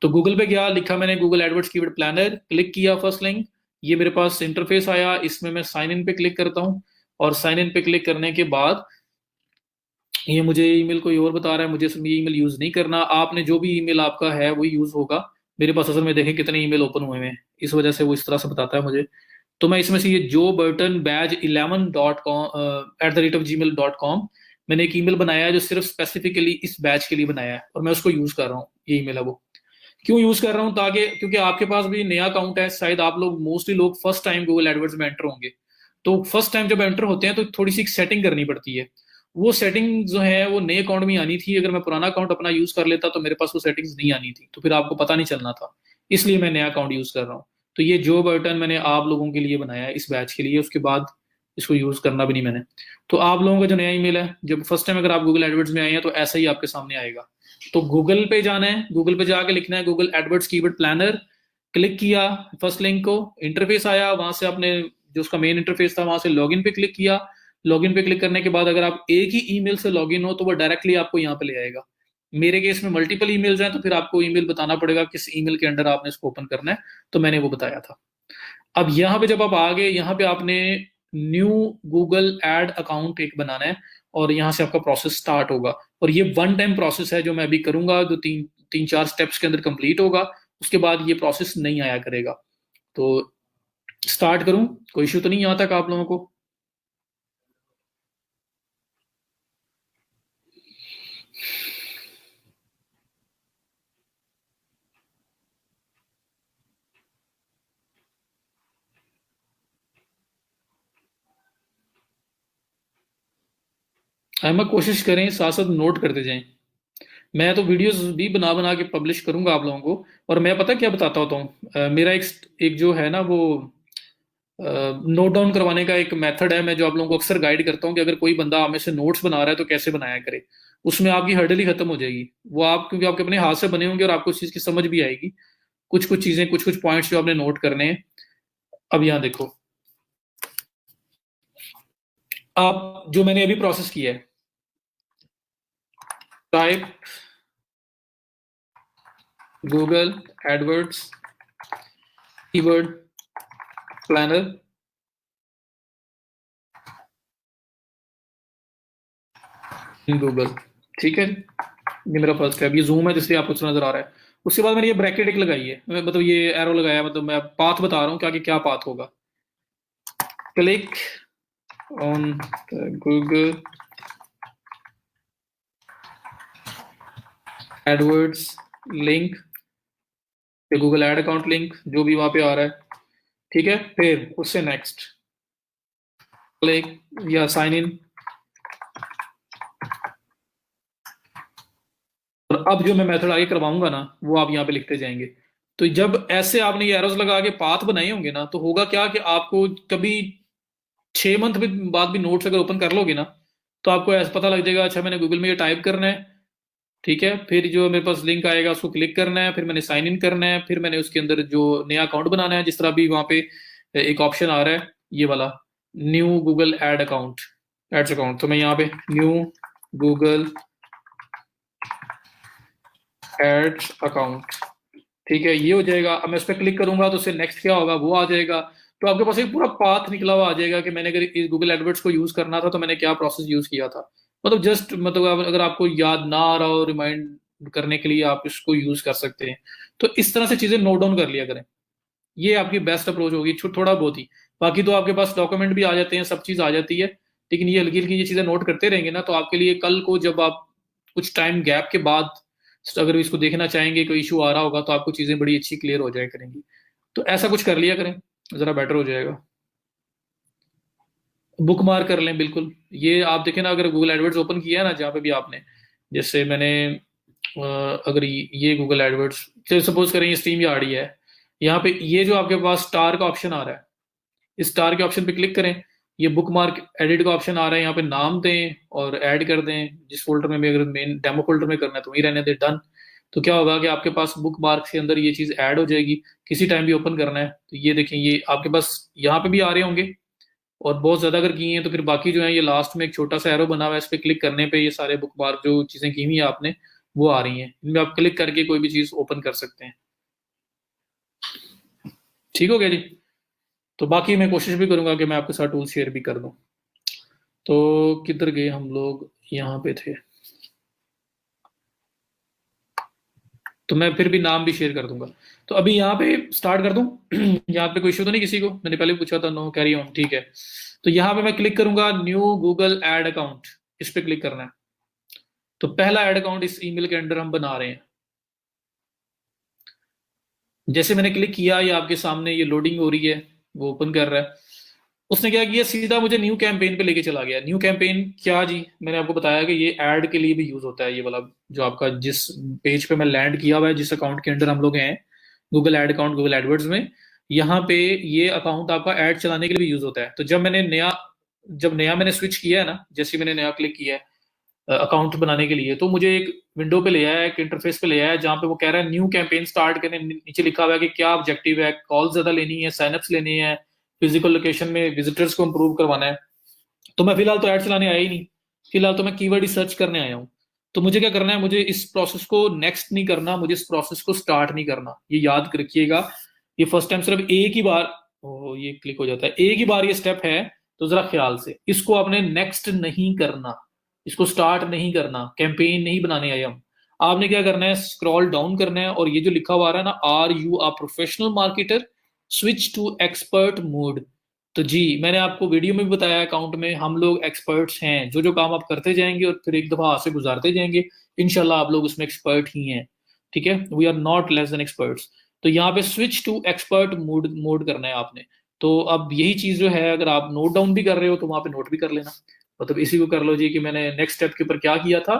S1: तो गूगल पे गया, लिखा मैंने Google AdWords keyword planner, click किया फर्स्ट लिंक, ये मेरे पास इंटरफेस आया, इसमें मैं साइन इन पे क्लिक करता हूँ। और साइन इन पे क्लिक करने के बाद ये मुझे ईमेल कोई और बता रहा है, मुझे इसमें ईमेल यूज नहीं करना, आपने जो भी ईमेल आपका है वही यूज होगा। मेरे पास असल में देखें कितने ईमेल ओपन हुए हैं, इस वजह से वो इस तरह से बताता है मुझे। तो मैं इसमें से ये जो बर्टन बैज 11.com@gmail.com, मैंने एक ईमेल बनाया है जो सिर्फ स्पेसिफिकली इस बैच के लिए बनाया है, और मैं उसको यूज कर रहा हूँ। ये ईमेल है वो, क्यों यूज कर रहा हूँ, ताकि क्योंकि आपके पास भी नया अकाउंट है, शायद आप लोग मोस्टली लोग फर्स्ट टाइम गूगल एडवर्ड्स में एंटर होंगे। तो फर्स्ट टाइम जब एंटर होते हैं तो थोड़ी सी सेटिंग करनी पड़ती है। वो सेटिंग जो है वो नए अकाउंट में आनी थी, अगर मैं पुराना अकाउंट अपना यूज कर लेता तो मेरे पास वो सेटिंग्स नहीं आनी थी, तो फिर आपको पता नहीं चलना था। इसलिए मैं नया अकाउंट यूज कर रहा हूँ। तो ये जो बटन मैंने आप लोगों के लिए बनाया है इस बैच के लिए, उसके बाद इसको यूज करना भी नहीं मैंने। तो आप लोगों का जो नया ईमेल है, जब फर्स्ट टाइम अगर आप गूगल एडवर्ड्स में आए हैं तो ऐसा ही आपके सामने आएगा। तो गूगल पे जाना है, गूगल पे जाके लिखना है Google AdWords keyword planner, click किया फर्स्ट लिंक को, इंटरफेस आया, वहां से आपने जो उसका मेन इंटरफेस था वहां से लॉगिन पे क्लिक किया। लॉगिन पे क्लिक करने के बाद अगर आप एक ही ईमेल से लॉगिन हो तो वो डायरेक्टली आपको यहाँ पे ले आएगा। मेरे केस में मल्टीपल ईमेल्स हैं तो फिर आपको ईमेल बताना पड़ेगा किस ईमेल के अंडर आपने इसको ओपन करना है, तो मैंने वो बताया था। अब यहाँ पे जब आप आ गए, यहाँ पे आपने न्यू गूगल एड अकाउंट एक बनाना है, और यहाँ से आपका प्रोसेस स्टार्ट होगा। और ये वन टाइम प्रोसेस है जो मैं अभी करूंगा, जो तीन तीन चार स्टेप्स के अंदर कंप्लीट होगा, उसके बाद ये प्रोसेस नहीं आया करेगा। तो स्टार्ट करूं, कोई इशू तो नहीं यहाँ तक आप लोगों को? अहमद कोशिश करें साथ साथ नोट करते जाएं, मैं तो वीडियोस भी बना बना के पब्लिश करूंगा आप लोगों को। और मैं पता क्या बताता होता हूँ, मेरा एक एक जो है ना वो नोट डाउन करवाने का एक मेथड है, मैं जो आप लोगों को अक्सर गाइड करता हूँ कि अगर कोई बंदा आप में से नोट्स बना रहा है तो कैसे बनाया करे। उसमें आपकी हर्डल ही खत्म हो जाएगी। वो आप क्योंकि आपके अपने हाथ से बने होंगे और आपको उस चीज की समझ भी आएगी। कुछ कुछ चीजें, कुछ कुछ पॉइंट्स जो आपने नोट करने हैं। अब यहाँ देखो, आप जो मैंने अभी प्रोसेस किया है, type Google AdWords keyword planner in Google. ठीक है, ये मेरा फर्स्ट है। अब ये जूम है जिससे आपको नजर आ रहा है। उसके बाद मैंने ये ब्रैकेट एक लगाई है, मतलब ये एरो लगाया, मतलब मैं पाथ बता रहा हूँ क्या कि क्या पाथ होगा। Click on Google AdWords link, Google ad account link जो भी वहां पे आ रहा है। ठीक है, फिर उससे नेक्स्ट क्लिक या साइन इन। और अब जो मैं मेथड आगे करवाऊंगा ना वो आप यहाँ पे लिखते जाएंगे। तो जब ऐसे आपने ये एरोस लगा के पाथ बनाए होंगे ना, तो होगा क्या कि आपको कभी 6 मंथ बाद भी नोट्स अगर ओपन कर लोगे ना, तो आपको ऐसा पता लग जाएगा, अच्छा मैंने गूगल में ये टाइप करना है। ठीक है, फिर जो मेरे पास लिंक आएगा उसको क्लिक करना है, फिर मैंने साइन इन करना है, फिर मैंने उसके अंदर जो नया अकाउंट बनाना है, जिस तरह भी वहां पे एक ऑप्शन आ रहा है ये वाला, new Google ad account, ads account. तो मैं यहाँ पे न्यू गूगल एड्स अकाउंट, ठीक है ये हो जाएगा। अब मैं उस पर क्लिक करूंगा तो उससे नेक्स्ट क्या होगा वो आ जाएगा। तो आपके पास एक पूरा पाथ निकला हुआ आ जाएगा कि मैंने अगर इस गूगल एडवर्ड्स को यूज करना था तो मैंने क्या प्रोसेस यूज किया था। मतलब जस्ट मतलब अगर आपको याद ना आ रहा हो, रिमाइंड करने के लिए आप इसको यूज कर सकते हैं। तो इस तरह से चीजें नोट डाउन कर लिया करें। ये आपकी बेस्ट अप्रोच होगी, थोड़ा बहुत ही। बाकी तो आपके पास डॉक्यूमेंट भी आ जाते हैं, सब चीज आ जाती है। लेकिन ये हल्की हल्की ये चीजें नोट करते रहेंगे ना, तो आपके लिए कल को जब आप कुछ टाइम गैप के बाद अगर इसको देखना चाहेंगे, कोई इशू आ रहा होगा, तो आपको चीजें बड़ी अच्छी क्लियर हो जाए करेंगी। तो ऐसा कुछ कर लिया करें, जरा बेटर हो जाएगा। बुक मार्क कर लें बिल्कुल। ये आप देखें ना, अगर गूगल एडवर्ड्स ओपन किया है ना जहाँ पे भी आपने, जैसे मैंने अगर ये गूगल एडवर्ड्स, चलिए सपोज करें ये स्ट्रीम यार्ड ही है। यहाँ पे ये जो आपके पास स्टार का ऑप्शन आ रहा है, इस स्टार के ऑप्शन पे क्लिक करें। ये बुक मार्क एडिट का ऑप्शन आ रहा है, यहाँ पे नाम दें और ऐड कर दें जिस फोल्डर में भी, अगर मेन डेमो फोल्डर में करना है तो वहीं रहने दें, डन। तो क्या होगा कि आपके पास बुक मार्क के अंदर ये चीज ऐड हो जाएगी। किसी टाइम भी ओपन करना है तो ये देखें, ये आपके पास यहाँ पे भी आ रहे होंगे। और बहुत ज्यादा अगर की हैं तो फिर बाकी जो है, ये लास्ट में एक छोटा सा एरो बना हुआ है, इस पे क्लिक करने पे ये सारे बुक मार्क जो चीजें की हुई है आपने वो आ रही हैं। इनमें आप क्लिक करके कोई भी चीज ओपन कर सकते हैं। ठीक हो गया जी। तो बाकी मैं कोशिश भी करूंगा कि मैं आपके साथ टूल शेयर भी कर दूं। तो किधर गए हम लोग, यहाँ पे थे। तो मैं फिर भी नाम भी शेयर कर दूंगा। तो अभी यहाँ पे स्टार्ट कर दूं। यहाँ पे कोई इशू तो नहीं किसी को? मैंने पहले पूछा था, नो कैरी ऑन, ठीक है। तो यहाँ पे मैं क्लिक करूंगा न्यू गूगल एड अकाउंट, इस पे क्लिक करना है। तो पहला एड अकाउंट इस ईमेल के अंडर हम बना रहे हैं। जैसे मैंने क्लिक किया, ये आपके सामने ये लोडिंग हो रही है, वो ओपन कर रहा है। उसने क्या किया, सीधा मुझे न्यू कैंपेन पे लेके चला गया। न्यू कैंपेन क्या जी, मैंने आपको बताया कि ये ऐड के लिए भी यूज होता है। ये वाला जो आपका जिस पेज पे मैं लैंड किया हुआ है, जिस अकाउंट के अंडर हम लोग हैं, Google ad account, Google AdWords में, यहाँ पे ये अकाउंट आपका ऐड चलाने के लिए भी यूज होता है। तो जब नया मैंने स्विच किया है ना, जैसे मैंने नया क्लिक किया है अकाउंट बनाने के लिए, तो मुझे एक विंडो पे ले आया है, एक इंटरफेस पे ले आया है, जहाँ पे वो कह रहा है न्यू कैंपेन स्टार्ट करने। नीचे लिखा हुआ है कि क्या ऑब्जेक्टिव है, कॉल ज्यादा लेनी है, साइनअप्स लेनी है, फिजिकल लोकेशन में विजिटर्स को इंप्रूव करवाना है। तो मैं फिलहाल तो ऐड चलाने आया ही नहीं, फिलहाल तो मैं कीवर्ड ही सर्च करने आया हूँ। तो मुझे क्या करना है, मुझे इस प्रोसेस को नेक्स्ट नहीं करना, मुझे इस प्रोसेस को स्टार्ट नहीं करना, ये याद रखिएगा। ये फर्स्ट टाइम सिर्फ एक ही बार, ये क्लिक हो जाता है, एक ही बार ये स्टेप है। तो जरा ख्याल से इसको आपने नेक्स्ट नहीं करना, इसको स्टार्ट नहीं करना, कैंपेन नहीं बनाने आए हम। आपने क्या करना है, स्क्रॉल डाउन करना है और ये जो लिखा हुआ आ रहा है ना, are you a professional marketer, switch to expert mode. तो जी मैंने आपको वीडियो में भी बताया, अकाउंट में हम लोग एक्सपर्ट्स हैं। जो जो काम आप करते जाएंगे और फिर एक दफा हाथ से गुजारते जाएंगे, इंशाल्लाह आप लोग उसमें एक्सपर्ट ही हैं। ठीक है, we are not less than experts. तो यहाँ पे switch to expert mode mode करना है आपने। तो अब यही चीज जो है, अगर आप नोट डाउन भी कर रहे हो तो वहां पे नोट भी कर लेना। मतलब इसी को कर लो जी कि मैंने नेक्स्ट स्टेप के ऊपर क्या किया था।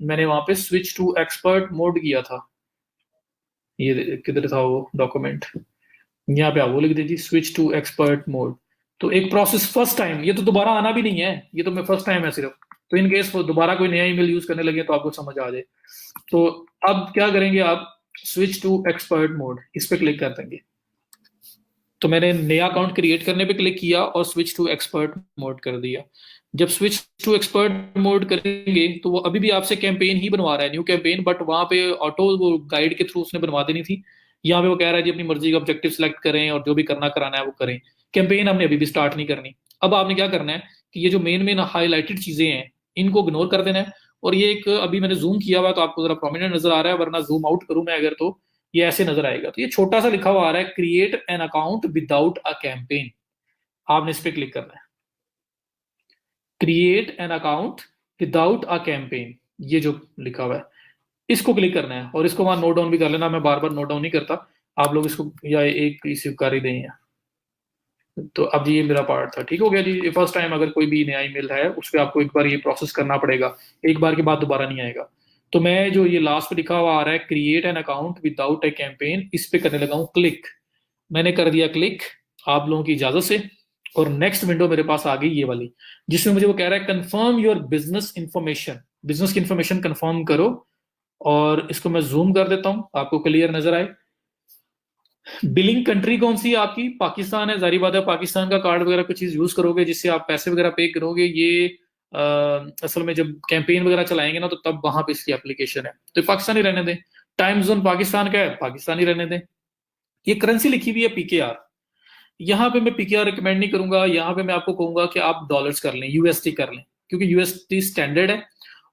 S1: मैंने वहां पे स्विच टू एक्सपर्ट मोड किया था। ये किधर था वो डॉक्यूमेंट, यहाँ पे आप वो लिख दीजिए स्विच टू एक्सपर्ट मोड। तो एक प्रोसेस फर्स्ट टाइम, ये तो दोबारा आना भी नहीं है, ये तो मैं फर्स्ट टाइम है सिर्फ। तो इन केस दोबारा कोई नया ईमेल यूज करने लगे तो आपको समझ आ जाए। तो अब क्या करेंगे आप, स्विच टू एक्सपर्ट मोड इस पे क्लिक कर देंगे। तो मैंने नया अकाउंट क्रिएट करने पे क्लिक किया और स्विच टू एक्सपर्ट मोड कर दिया। जब स्विच टू एक्सपर्ट मोड करेंगे तो वो अभी भी आपसे कैंपेन ही बनवा रहा है, न्यू कैंपेन, बट वहां पे ऑटो वो गाइड के थ्रू उसने बनवा देनी थी। यहाँ पे वो कह रहा है जी अपनी मर्जी का ऑब्जेक्टिव सेलेक्ट करें और जो भी करना कराना है वो करें। कैंपेन हमने अभी भी स्टार्ट नहीं करनी। अब आपने क्या करना है कि ये जो मेन मेन हाईलाइटेड चीजें हैं इनको इग्नोर कर देना है। और ये एक अभी मैंने जूम किया हुआ है तो आपको जरा प्रोमिनेंट नजर आ रहा है, वरना जूम आउट करूं मैं अगर तो ये ऐसे नजर आएगा। तो ये छोटा सा लिखा हुआ आ रहा है create an account without a campaign. आपने इस पे क्लिक करना है, create an account without a campaign, ये जो लिखा हुआ है इसको क्लिक करना है। और इसको वहां नोट डाउन भी कर लेना, मैं बार बार नोट डाउन नहीं करता, आप लोग इसको या एक इसी कर ही दें। तो अब ये मेरा पार्ट था, ठीक हो गया जी। ये फर्स्ट टाइम अगर कोई भी नया ईमेल है उस पर आपको एक बार ये प्रोसेस करना पड़ेगा, एक बार के बाद दोबारा नहीं आएगा। तो मैं जो ये लास्ट पे लिखा हुआ आ रहा है create an account without A campaign, इस पे करने लगा हूं क्लिक। मैंने कर दिया क्लिक आप लोगों की इजाजत से। और नेक्स्ट विंडो मेरे पास आ गई ये वाली, जिसमें मुझे वो कह रहा है confirm your business information, business की इंफॉर्मेशन कंफर्म करो। और इसको मैं जूम कर देता हूं आपको क्लियर नजर आए। बिलिंग कंट्री कौन सी है आपकी, पाकिस्तान है, जारी बात है पाकिस्तान का कार्ड वगैरह कुछ चीज यूज करोगे जिससे आप पैसे वगैरह पे करोगे। ये असल में जब कैंपेन वगैरह चलाएंगे ना तो तब वहां पे इसकी एप्लीकेशन है, तो पाकिस्तानी रहने दें। टाइम जोन पाकिस्तान का है, पाकिस्तानी रहने दें। ये करेंसी लिखी हुई है पीकेआर, यहाँ पे मैं पीकेआर रिकमेंड नहीं करूंगा, यहाँ पे मैं आपको कहूंगा कि आप डॉलर्स कर लें, यूएसडी कर लें, क्योंकि यूएसडी स्टैंडर्ड है।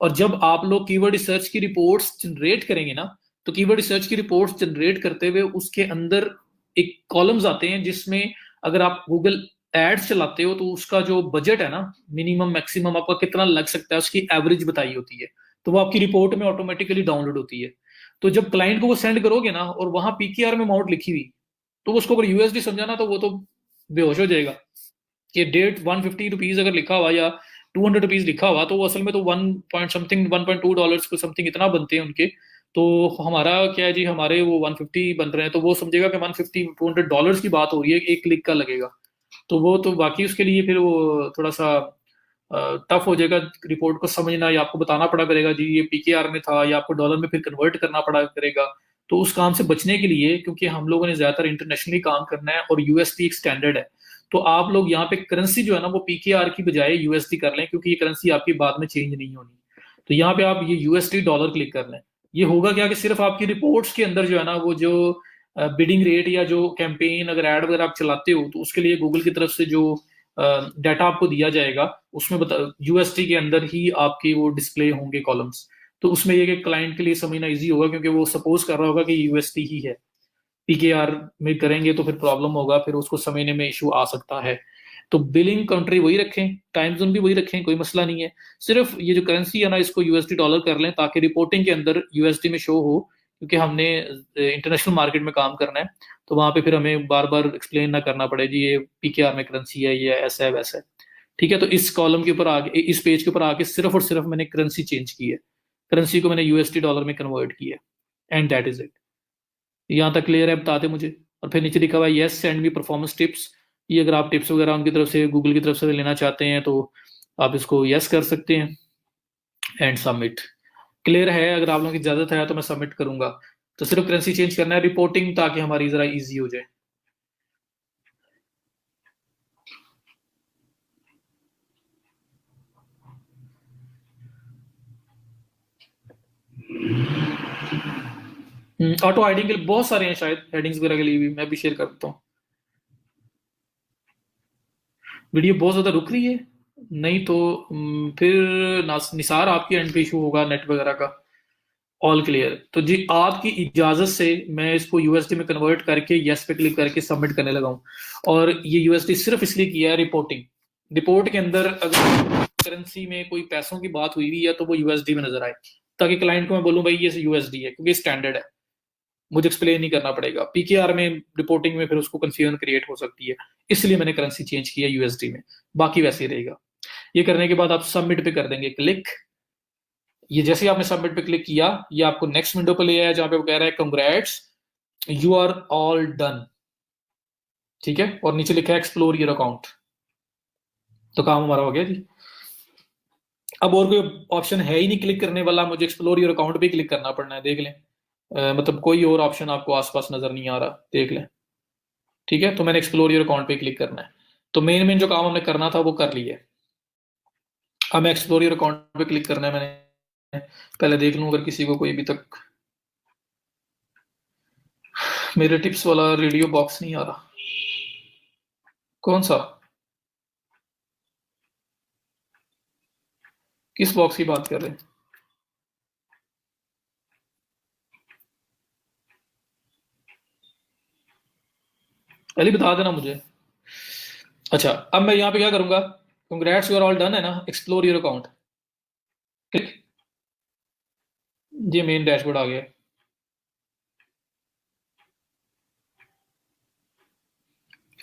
S1: और जब आप लोग कीवर्ड रिसर्च की रिपोर्ट्स जनरेट करेंगे ना, तो कीवर्ड रिसर्च की रिपोर्ट्स जनरेट करते हुए उसके अंदर एक कॉलम्स आते हैं जिसमें अगर आप गूगल एड्स चलाते हो तो उसका जो बजट है ना, मिनिमम मैक्सिमम आपका कितना लग सकता है उसकी एवरेज बताई होती है। तो वो आपकी रिपोर्ट में ऑटोमेटिकली डाउनलोड होती है। तो जब क्लाइंट को वो सेंड करोगे ना और वहां पीकेआर में अमाउंट लिखी हुई, तो उसको अगर यूएसडी समझा ना तो वो तो बेहोश हो जाएगा। कि डेट 150 रुपीज अगर लिखा हुआ या 200 रुपीज लिखा हुआ तो वो असल में तो 1 पॉइंट समथिंग $1.2 को समथिंग इतना बनते हैं उनके। तो हमारा क्या है जी, हमारे वो 150 बन रहे हैं, तो वो समझेगा कि 150 $200 की बात हो रही है, एक क्लिक का लगेगा। तो वो तो बाकी उसके लिए फिर वो थोड़ा सा टफ हो जाएगा रिपोर्ट को समझना, या आपको बताना पड़ा करेगा जी ये पीकेआर में था, या आपको डॉलर में फिर कन्वर्ट करना पड़ा करेगा। तो उस काम से बचने के लिए, क्योंकि हम लोगों ने ज्यादातर इंटरनेशनली काम करना है और यूएसडी एक स्टैंडर्ड है, तो आप लोग यहाँ पे करेंसी जो है ना वो पीकेआर की बजाय यूएसडी कर लें, क्योंकि ये करेंसी आपकी बाद में चेंज नहीं होनी। तो यहाँ पे आप ये यूएसडी डॉलर क्लिक कर लें। ये होगा क्या कि सिर्फ आपकी रिपोर्ट्स के अंदर जो है ना वो जो बिडिंग रेट या जो कैंपेन अगर एड वगैरह आप चलाते हो तो उसके लिए गूगल की तरफ से जो डाटा आपको दिया जाएगा उसमें बता यूएसडी के अंदर ही आपके वो डिस्प्ले होंगे कॉलम्स। तो उसमें ये कि क्लाइंट के लिए समझना इजी होगा, क्योंकि वो सपोज कर रहा होगा कि यूएसडी ही है। पीकेआर में करेंगे तो फिर प्रॉब्लम होगा, फिर उसको समझने में इशू आ सकता है। तो बिलिंग कंट्री वही रखें, टाइम जोन भी वही रखें, कोई मसला नहीं है। सिर्फ ये जो करेंसी है ना इसको यूएसडी डॉलर कर लें ताकि रिपोर्टिंग के अंदर यूएसडी में शो हो, क्योंकि हमने इंटरनेशनल मार्केट में काम करना है। तो वहां पे फिर हमें बार बार एक्सप्लेन ना करना पड़े जी ये पीकेआर में करेंसी है, ये ऐसा है वैसा है। ठीक है, तो इस कॉलम के ऊपर आगे, इस पेज के ऊपर आके सिर्फ और सिर्फ मैंने करेंसी चेंज की है, करेंसी को मैंने यूएसडी डॉलर में कन्वर्ट किया है, एंड दैट इज इट। यहाँ तक क्लियर है, बता दें मुझे। और फिर नीचे लिखा हुआ है yes send me performance tips, ये अगर आप टिप्स वगैरह उनकी तरफ से, गूगल की तरफ से लेना चाहते हैं तो आप इसको यस कर सकते हैं, एंड सबमिट। क्लियर है, अगर आप लोगों की इजाजत है तो मैं सबमिट करूंगा। तो सिर्फ करेंसी चेंज करना है, रिपोर्टिंग ताकि हमारी जरा इजी हो जाए। ऑटो हाइडिंग के लिए बहुत सारे हैं, शायद हेडिंग्स वगैरह के लिए भी मैं भी शेयर करता हूँ। वीडियो बहुत ज्यादा रुक रही है, नहीं तो फिर निसार आपकी एंड पे इशू होगा नेट वगैरह का। ऑल क्लियर, तो जी आपकी इजाजत से मैं इसको यूएसडी में कन्वर्ट करके यस पे क्लिक करके सबमिट करने लगा हूं। और ये यूएसडी सिर्फ इसलिए किया है रिपोर्टिंग, रिपोर्ट के अंदर अगर करेंसी में कोई पैसों की बात हुई है तो वो यूएसडी में नजर आए, ताकि क्लाइंट को मैं बोलूं भाई ये यूएसडी है, क्योंकि स्टैंडर्ड है, मुझे एक्सप्लेन नहीं करना पड़ेगा। पीकेआर में रिपोर्टिंग में फिर उसको कंफ्यूजन क्रिएट हो सकती है, इसलिए मैंने करेंसी चेंज किया यूएसडी में, बाकी वैसे ही रहेगा। ये करने के बाद आप सबमिट पे कर देंगे क्लिक। ये जैसे ही आपने सबमिट पे क्लिक किया, ये आपको नेक्स्ट विंडो पे ले आया जहां पे वो कह रहा है congrats, you are all done. ठीक है, और नीचे लिखा है एक्सप्लोर योर अकाउंट। तो काम हमारा हो गया जी। अब और कोई ऑप्शन है ही नहीं क्लिक करने वाला, मुझे एक्सप्लोर योर अकाउंट पे क्लिक करना पड़ना है। देख लें, मतलब कोई और ऑप्शन आपको आसपास नजर नहीं आ रहा, देख लें। ठीक है, तो मैंने एक्सप्लोर योर अकाउंट पे क्लिक करना है। तो मेन मेन जो काम हमने करना था वो कर लिया है। अब मैं एक्सप्लोर योर अकाउंट पे क्लिक करना है मैंने, पहले देख लूं अगर किसी को कोई अभी तक मेरे टिप्स वाला रेडियो बॉक्स नहीं आ रहा। कौन सा, किस बॉक्स की बात कर रहे हैं? अली बता देना मुझे। अच्छा, अब मैं यहाँ पे क्या करूंगा, congrats you are all done है ना, एक्सप्लोर योर अकाउंट, क्लिक। ये मेन डैशबोर्ड आ गया।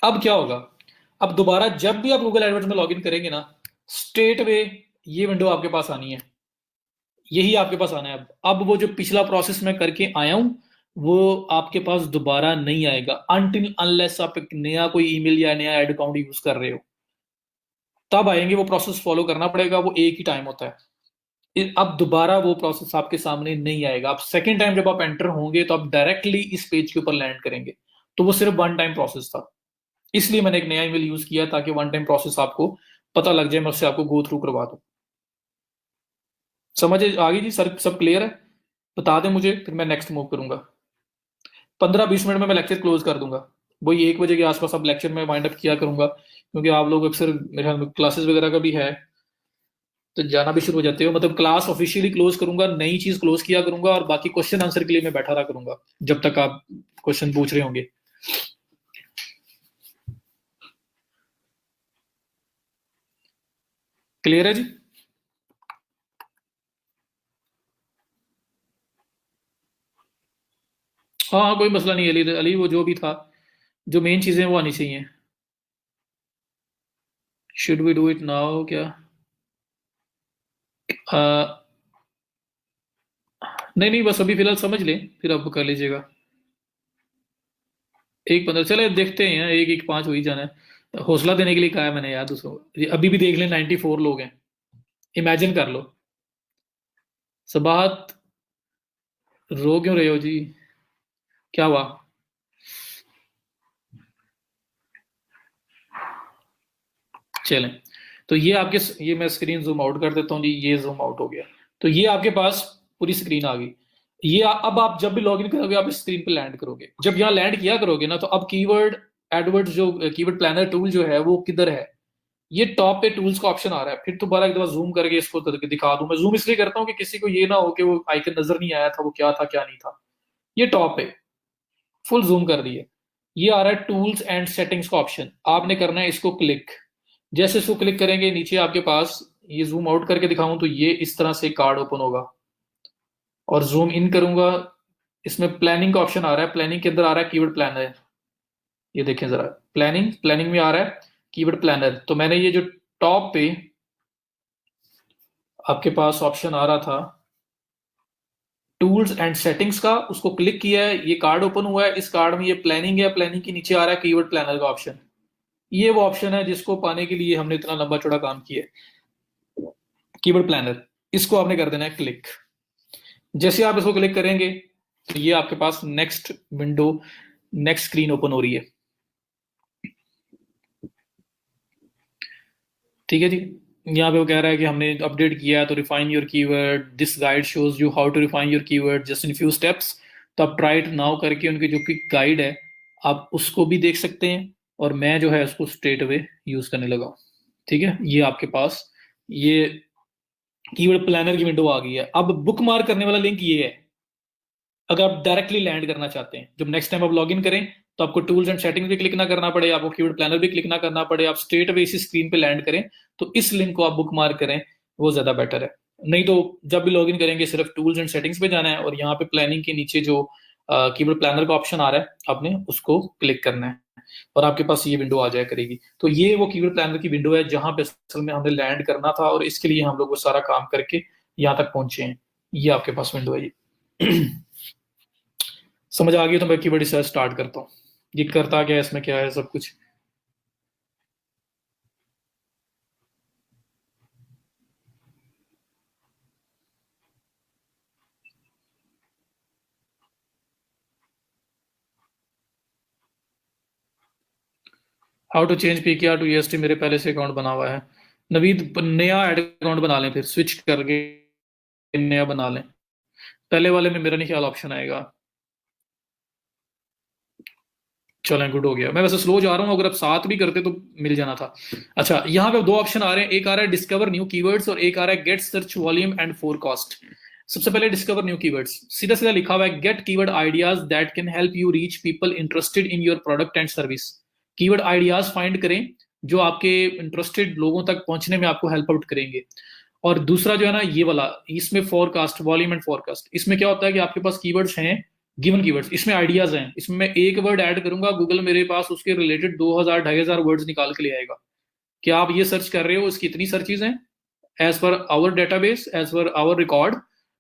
S1: अब क्या होगा, अब दोबारा जब भी आप गूगल एडवर्ड्स में लॉगिन करेंगे ना, स्ट्रेट वे ये विंडो आपके पास आनी है, यही आपके पास आना है। अब वो जो पिछला प्रोसेस मैं करके आया हूं वो आपके पास दोबारा नहीं आएगा, अनटिल अनलेस आप एक नया कोई ईमेल या नया एड अकाउंट यूज कर रहे हो, तब आएंगे। वो प्रोसेस फॉलो करना पड़ेगा, वो एक ही टाइम होता है। अब दोबारा वो प्रोसेस आपके सामने नहीं आएगा। आप सेकेंड टाइम जब आप एंटर होंगे तो आप डायरेक्टली इस पेज के ऊपर लैंड करेंगे। तो वो सिर्फ वन टाइम प्रोसेस था, इसलिए मैंने एक नया ईमेल यूज किया ताकि वन टाइम प्रोसेस आपको पता लग जाए, मैं उससे आपको गो थ्रू करवा दूं। समझ आ गई जी सर, सब क्लियर है? बता दें मुझे, फिर मैं नेक्स्ट मूव करूंगा। 15-20 मिनट में मैं लेक्चर क्लोज कर दूंगा। वही 1 बजे के आसपास अब लेक्चर में वाइंड अप किया करूंगा, क्योंकि आप लोग अक्सर मेरे ख्याल में क्लासेस वगैरह का भी है तो जाना भी शुरू हो जाते हो। मतलब क्लास ऑफिशियली क्लोज करूंगा, नई चीज क्लोज किया करूंगा, और बाकी क्वेश्चन आंसर के लिए मैं बैठा रहा करूंगा जब तक आप क्वेश्चन पूछ रहे होंगे। क्लियर है जी? हाँ हाँ, कोई मसला नहीं। अली अली वो जो भी था, जो मेन चीजें वो आनी चाहिए। Should we do it now क्या? आ, नहीं नहीं, बस अभी फिलहाल समझ लें, फिर आप कर लीजिएगा। 1-15 चले देखते हैं, 1-1-5 हो ही जाना है। हौसला देने के लिए कहा है मैंने यार दूसरों को। ये अभी भी देख लें 94 लोग हैं, इमेजिन कर लो। सबात, रो क्यों रहे हो जी, क्या हुआ? चलें, तो ये आपके, ये मैं स्क्रीन जूम आउट कर देता हूँ जी, ये जूम आउट हो गया। तो ये आपके पास पूरी स्क्रीन आ गई। ये अब आप जब भी लॉगिन करोगे आप इस स्क्रीन पे लैंड करोगे। जब यहाँ लैंड किया करोगे ना, तो अब कीवर्ड एडवर्ड्स जो कीवर्ड प्लानर टूल जो है वो किधर है, ये टॉप पे टूल्स का ऑप्शन आ रहा है। फिर दोबारा एक दफा जूम करके इसको दिखा दूं। मैं जूम इसलिए करता हूँ कि किसी को ये ना हो कि वो आइकन नजर नहीं आया था, वो क्या था क्या नहीं था। ये टॉप पे फुल जूम कर दिए। ये आ रहा है टूल्स एंड सेटिंग्स का ऑप्शन, आपने करना है इसको क्लिक। जैसे इसको क्लिक करेंगे नीचे आपके पास, ये जूम आउट करके दिखाऊं तो ये इस तरह से कार्ड ओपन होगा। और जूम इन करूंगा, इसमें प्लानिंग का ऑप्शन आ रहा है, प्लानिंग के अंदर आ रहा है कीवर्ड प्लानर। ये देखें जरा, प्लानिंग प्लानिंग में आ रहा है कीवर्ड प्लानर। तो मैंने ये जो टॉप पे आपके पास ऑप्शन आ रहा था टूल्स एंड सेटिंग्स का, उसको क्लिक किया है, ये कार्ड ओपन हुआ है। इस कार्ड में ये प्लानिंग है, प्लानिंग के नीचे आ रहा है कीवर्ड प्लानर का ऑप्शन। ये वो ऑप्शन है जिसको पाने के लिए हमने इतना लंबा चौड़ा काम किया है, कीवर्ड प्लानर। इसको आपने कर देना है क्लिक। जैसे आप इसको क्लिक करेंगे तो ये आपके पास next window, next screen open हो रही है। ठीक है जी, यहाँ पे वो कह रहा है कि हमने अपडेट किया है, तो refine your keyword, this guide shows you how to refine your keyword just in few steps. तो आप ट्राई इट नाउ करके उनकी जो क्विक गाइड है आप उसको भी देख सकते हैं, और मैं जो है उसको स्ट्रेट अवे यूज करने लगा हूँ। ठीक है, ये आपके पास ये कीवर्ड प्लानर की विंडो आ गई है। अब बुक मार्क करने वाला लिंक ये है, अगर आप डायरेक्टली लैंड करना चाहते हैं, जब नेक्स्ट टाइम आप लॉगिन करें तो आपको टूल्स एंड सेटिंग भी क्लिक ना करना पड़े, आपको कीवर्ड प्लानर भी क्लिक ना करना पड़े, आप स्ट्रेट अवे इसी स्क्रीन पे लैंड करें, तो इस लिंक को आप बुक मार्क करें, वो ज्यादा बेटर है। नहीं तो जब भी लॉगिन करेंगे सिर्फ टूल्स एंड सेटिंग्स पे जाना है, और यहाँ पे प्लानिंग के नीचे जो कीवर्ड प्लानर का ऑप्शन आ रहा है आपने उसको क्लिक करना है, और आपके पास ये विंडो आ जाया करेगी। तो ये वो कीवर्ड प्लानर की विंडो है जहां पे असल में हमने लैंड करना था, और इसके लिए हम लोग वो सारा काम करके यहाँ तक पहुंचे हैं, ये आपके पास विंडो है जी। समझ आ गई तो मैं कीवर्ड रिसर्च स्टार्ट करता हूँ। ये करता क्या है, इसमें क्या है सब कुछ। How to change PKR to EST, मेरे पहले से अकाउंट बना हुआ है। नवीद नया ऐड अकाउंट बना लें, फिर स्विच करके नया बना लें। पहले वाले में मेरा नहीं ख्याल ऑप्शन आएगा। चलें, गुड हो गया। मैं वैसे स्लो जा रहा हूँ, अगर आप साथ भी करते तो मिल जाना था। अच्छा, यहाँ पे दो ऑप्शन आ रहे हैं, एक आ रहा है डिस्कवर न्यू कीवर्ड्स और एक आ रहा है get search volume and forecast. सबसे पहले डिस्कवर न्यू कीवर्ड्स, सीधा सीधा लिखा हुआ है get keyword ideas that can help you reach people interested in your product and service. Keyword ideas find करें जो आपके इंटरेस्टेड लोगों तक पहुंचने में आपको हेल्प आउट करेंगे। और दूसरा जो है ना ये वाला, इसमें फोरकास्ट, वॉल्यूम एंड फोरकास्ट, इसमें क्या होता है कि आपके पास कीवर्ड्स हैं, गिवन कीवर्ड्स, इसमें आइडियाज हैं। इसमें मैं एक वर्ड ऐड करूंगा, गूगल मेरे पास उसके रिलेटेड 2000 2500 वर्ड्स निकाल के ले आएगा कि आप ये सर्च कर रहे हो, इसकी इतनी सर्चेज हैं as per our database, as per our record.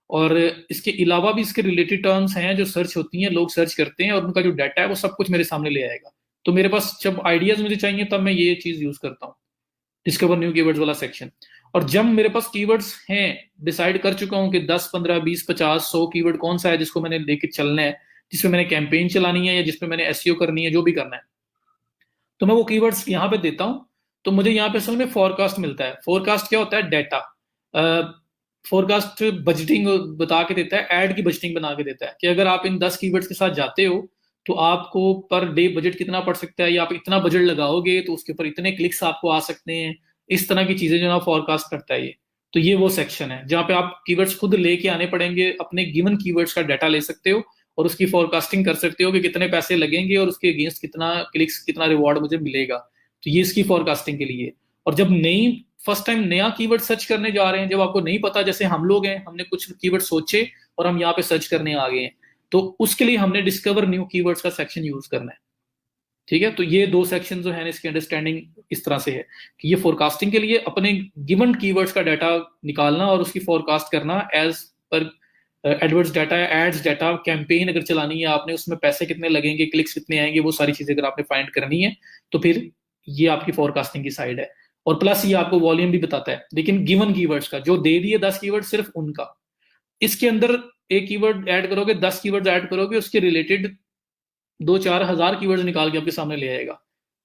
S1: और इसके अलावा भी इसके रिलेटेड टर्म्स हैं जो सर्च होती हैं, लोग सर्च करते हैं, और उनका जो डाटा है वो सब कुछ मेरे सामने ले आएगा। तो मेरे पास जब आइडियाज मुझे चाहिए तब मैं ये चीज यूज करता हूँ, डिस्कवर न्यू कीवर्ड्स वाला सेक्शन। और जब मेरे पास कीवर्ड्स हैं, डिसाइड कर चुका हूं कि 10 15 20 50 100 कीवर्ड कौन सा है जिसको मैंने लेके चलना है, जिसमें मैंने कैंपेन चलानी है या जिसमें मैंने एसईओ करनी है, जो भी करना है, तो मैं वो कीवर्ड्स यहाँ पे देता हूँ। तो मुझे यहाँ पे असल में फोरकास्ट मिलता है। फोरकास्ट क्या होता है? डाटा। फोरकास्ट बजटिंग बता के देता है, एड की बजटिंग बना के देता है कि अगर आप इन 10 कीवर्ड्स के साथ जाते हो तो आपको पर डे बजट कितना पड़ सकता है, या आप इतना बजट लगाओगे तो उसके ऊपर इतने क्लिक्स आपको आ सकते हैं। इस तरह की चीजें जो ना फोरकास्ट करता है ये। तो ये वो सेक्शन है जहाँ पे आप कीवर्ड्स खुद लेके आने पड़ेंगे, अपने गिवन कीवर्ड्स का डाटा ले सकते हो और उसकी फोरकास्टिंग कर सकते हो कि कितने पैसे लगेंगे और उसके अगेंस्ट कितना क्लिक्स, कितना रिवॉर्ड मुझे मिलेगा। तो ये इसकी फोरकास्टिंग के लिए। और जब नई फर्स्ट टाइम नया कीवर्ड सर्च करने जा रहे हैं, जब आपको नहीं पता, जैसे हम लोग हैं, हमने कुछ कीवर्ड सोचे और हम यहाँ पे सर्च करने आ गए हैं, तो उसके लिए हमने डिस्कवर न्यू कीवर्ड्स का सेक्शन यूज करना है। ठीक है, तो ये दो सेक्शन जो है इसकी अंडरस्टैंडिंग इस तरह से है कि ये फोरकास्टिंग के लिए अपने गिवन कीवर्ड्स का डाटा निकालना और उसकी फोरकास्ट करना as per AdWords data, ads data, campaign अगर चलानी है आपने, उसमें पैसे कितने लगेंगे, क्लिक्स कितने आएंगे, वो सारी चीजें अगर आपने फाइंड करनी है तो फिर ये आपकी फोरकास्टिंग की साइड है। और प्लस ये आपको वॉल्यूम भी बताता है, लेकिन गिवन कीवर्ड्स का जो दे दिए 10 कीवर्ड सिर्फ उनका। इसके अंदर एक कीवर्ड ऐड करोगे, 10 कीवर्ड ऐड करोगे, उसके रिलेटेड 2-4 हजार कीवर्ड्स निकाल के आपके सामने ले आएगा।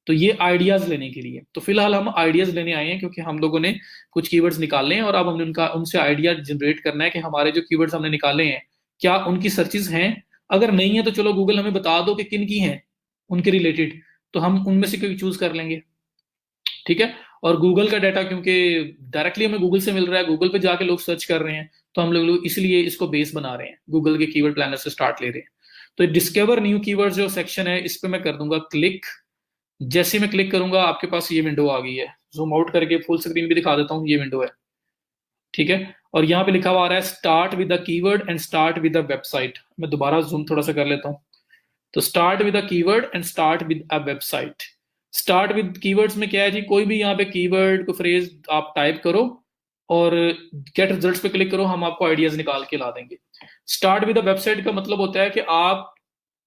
S1: तो ये आइडियाज लेने के लिए। तो फिलहाल हम आइडियाज लेने आए हैं क्योंकि हम लोगों ने कुछ कीवर्ड्स निकाले हैं और अब हमने उनसे आइडिया जनरेट करना है कि हमारे जो कीवर्ड्स हमने निकाले हैं क्या उनकी सर्चेज हैं। अगर नहीं है तो चलो गूगल हमें बता दो कि किन की हैं उनके रिलेटेड, तो हम उनमें से कोई चूज कर लेंगे। ठीक है, और गूगल का डाटा क्योंकि डायरेक्टली हमें गूगल से मिल रहा है, गूगल पे जाके लोग सर्च कर रहे हैं, तो हम लोग इसलिए इसको बेस बना रहे हैं, गूगल के कीवर्ड प्लानर से स्टार्ट ले रहे हैं। तो डिस्कवर न्यू कीवर्ड जो सेक्शन है इस पे मैं कर दूंगा क्लिक। जैसे मैं क्लिक करूंगा आपके पास ये विंडो आ गई है। जूम आउट करके फुल स्क्रीन भी दिखा देता हूँ, ये विंडो है। ठीक है, और यहाँ पे लिखा हुआ आ रहा है start with the keyword and start with the website. मैं दोबारा जूम थोड़ा सा कर लेता हूँ। तो start with the keyword and start with a website. Start with keywords में क्या है जी, कोई भी यहाँ पे कीवर्ड को फ्रेज आप टाइप करो और गेट रिजल्ट्स पे क्लिक करो, हम आपको आइडियाज निकाल के ला देंगे। स्टार्ट विद द वेबसाइट का मतलब होता है कि आप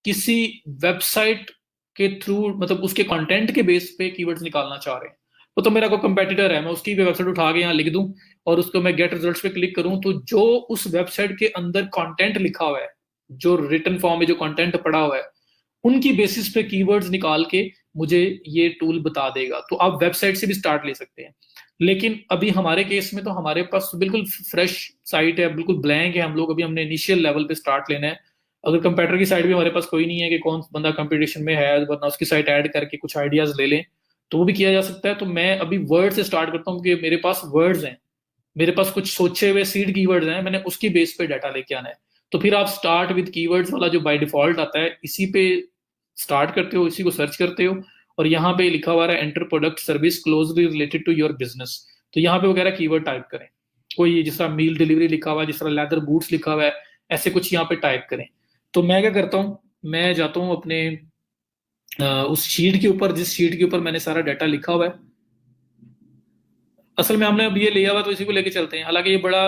S1: किसी वेबसाइट के थ्रू, मतलब उसके कंटेंट के बेस पे कीवर्ड्स निकालना चाह रहे हैं। तो मेरा कोई कंपेटिटर है, मैं उसकी भी वेबसाइट उठा के यहाँ लिख दूं और उसको मैं गेट रिजल्ट्स पे क्लिक करूं, तो जो उस वेबसाइट के अंदर कंटेंट लिखा हुआ है, जो रिटन फॉर्म में जो कंटेंट पड़ा हुआ है, उनकी बेसिस पे कीवर्ड्स निकाल के मुझे ये टूल बता देगा। तो आप वेबसाइट से भी स्टार्ट ले सकते हैं। लेकिन अभी हमारे केस में तो हमारे पास बिल्कुल फ्रेश साइट है, बिल्कुल ब्लैंक है, हम लोग अभी हमने इनिशियल लेवल पे स्टार्ट लेना है। अगर कंप्यूटर की साइड भी हमारे पास कोई नहीं है कि कौन बंदा कंपटीशन में है, वरना उसकी साइट ऐड करके कुछ आइडियाज ले लें, तो वो भी किया जा सकता है। तो मैं अभी वर्ड से स्टार्ट करता हूँ कि मेरे पास वर्ड्स हैं, मेरे पास कुछ सोचे हुए सीड कीवर्ड्स हैं, मैंने उसकी बेस पे डाटा लेके आना है। तो फिर आप स्टार्ट विद कीवर्ड्स वाला जो बाय डिफॉल्ट आता है, इसी पे स्टार्ट करते हो, इसी को सर्च करते हो, और यहाँ पे लिखा हुआ है enter product service closely related to your business. तो यहाँ पे वगैरह कीवर्ड टाइप करें, कोई जिस तरह मील डिलीवरी लिखा हुआ है, जिस तरह लेदर बूट्स लिखा हुआ है, ऐसे कुछ यहाँ पे टाइप करें। तो मैं क्या करता हूँ, मैं जाता हूँ अपने उस शीट के ऊपर, जिस शीट के ऊपर मैंने सारा डाटा लिखा हुआ है। असल में हमने अब ये लिया हुआ तो इसी को लेके चलते हैं। हालांकि ये बड़ा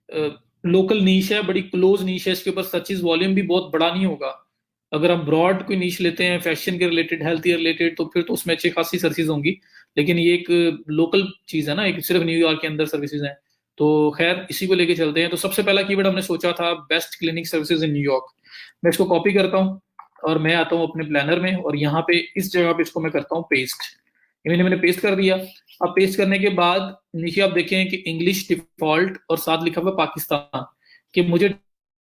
S1: लोकल नीश है, बड़ी क्लोज नीश है, इसके ऊपर सर्चेस वॉल्यूम भी बहुत बड़ा नहीं होगा। अगर हम ब्रॉड कोई नीश लेते हैं फैशन के रिलेटेड, हेल्थ के रिलेटेड, तो फिर तो उसमें अच्छी खासी सर्विसेज होंगी। लेकिन ये एक लोकल चीज है ना, एक सिर्फ न्यूयॉर्क के अंदर सर्विसेज हैं। तो खैर इसी को लेके चलते हैं। तो सबसे पहला कीवर्ड हमने सोचा था best clinic services in New York. मैं इसको कॉपी करता हूँ और मैं आता हूँ अपने प्लानर में, और यहाँ पे इस जगह पे इसको मैं करता हूँ पेस्ट। मैंने पेस्ट कर दिया। अब पेस्ट करने के बाद नीचे आप देखें कि इंग्लिश डिफॉल्ट और साथ लिखा हुआ पाकिस्तान, कि मुझे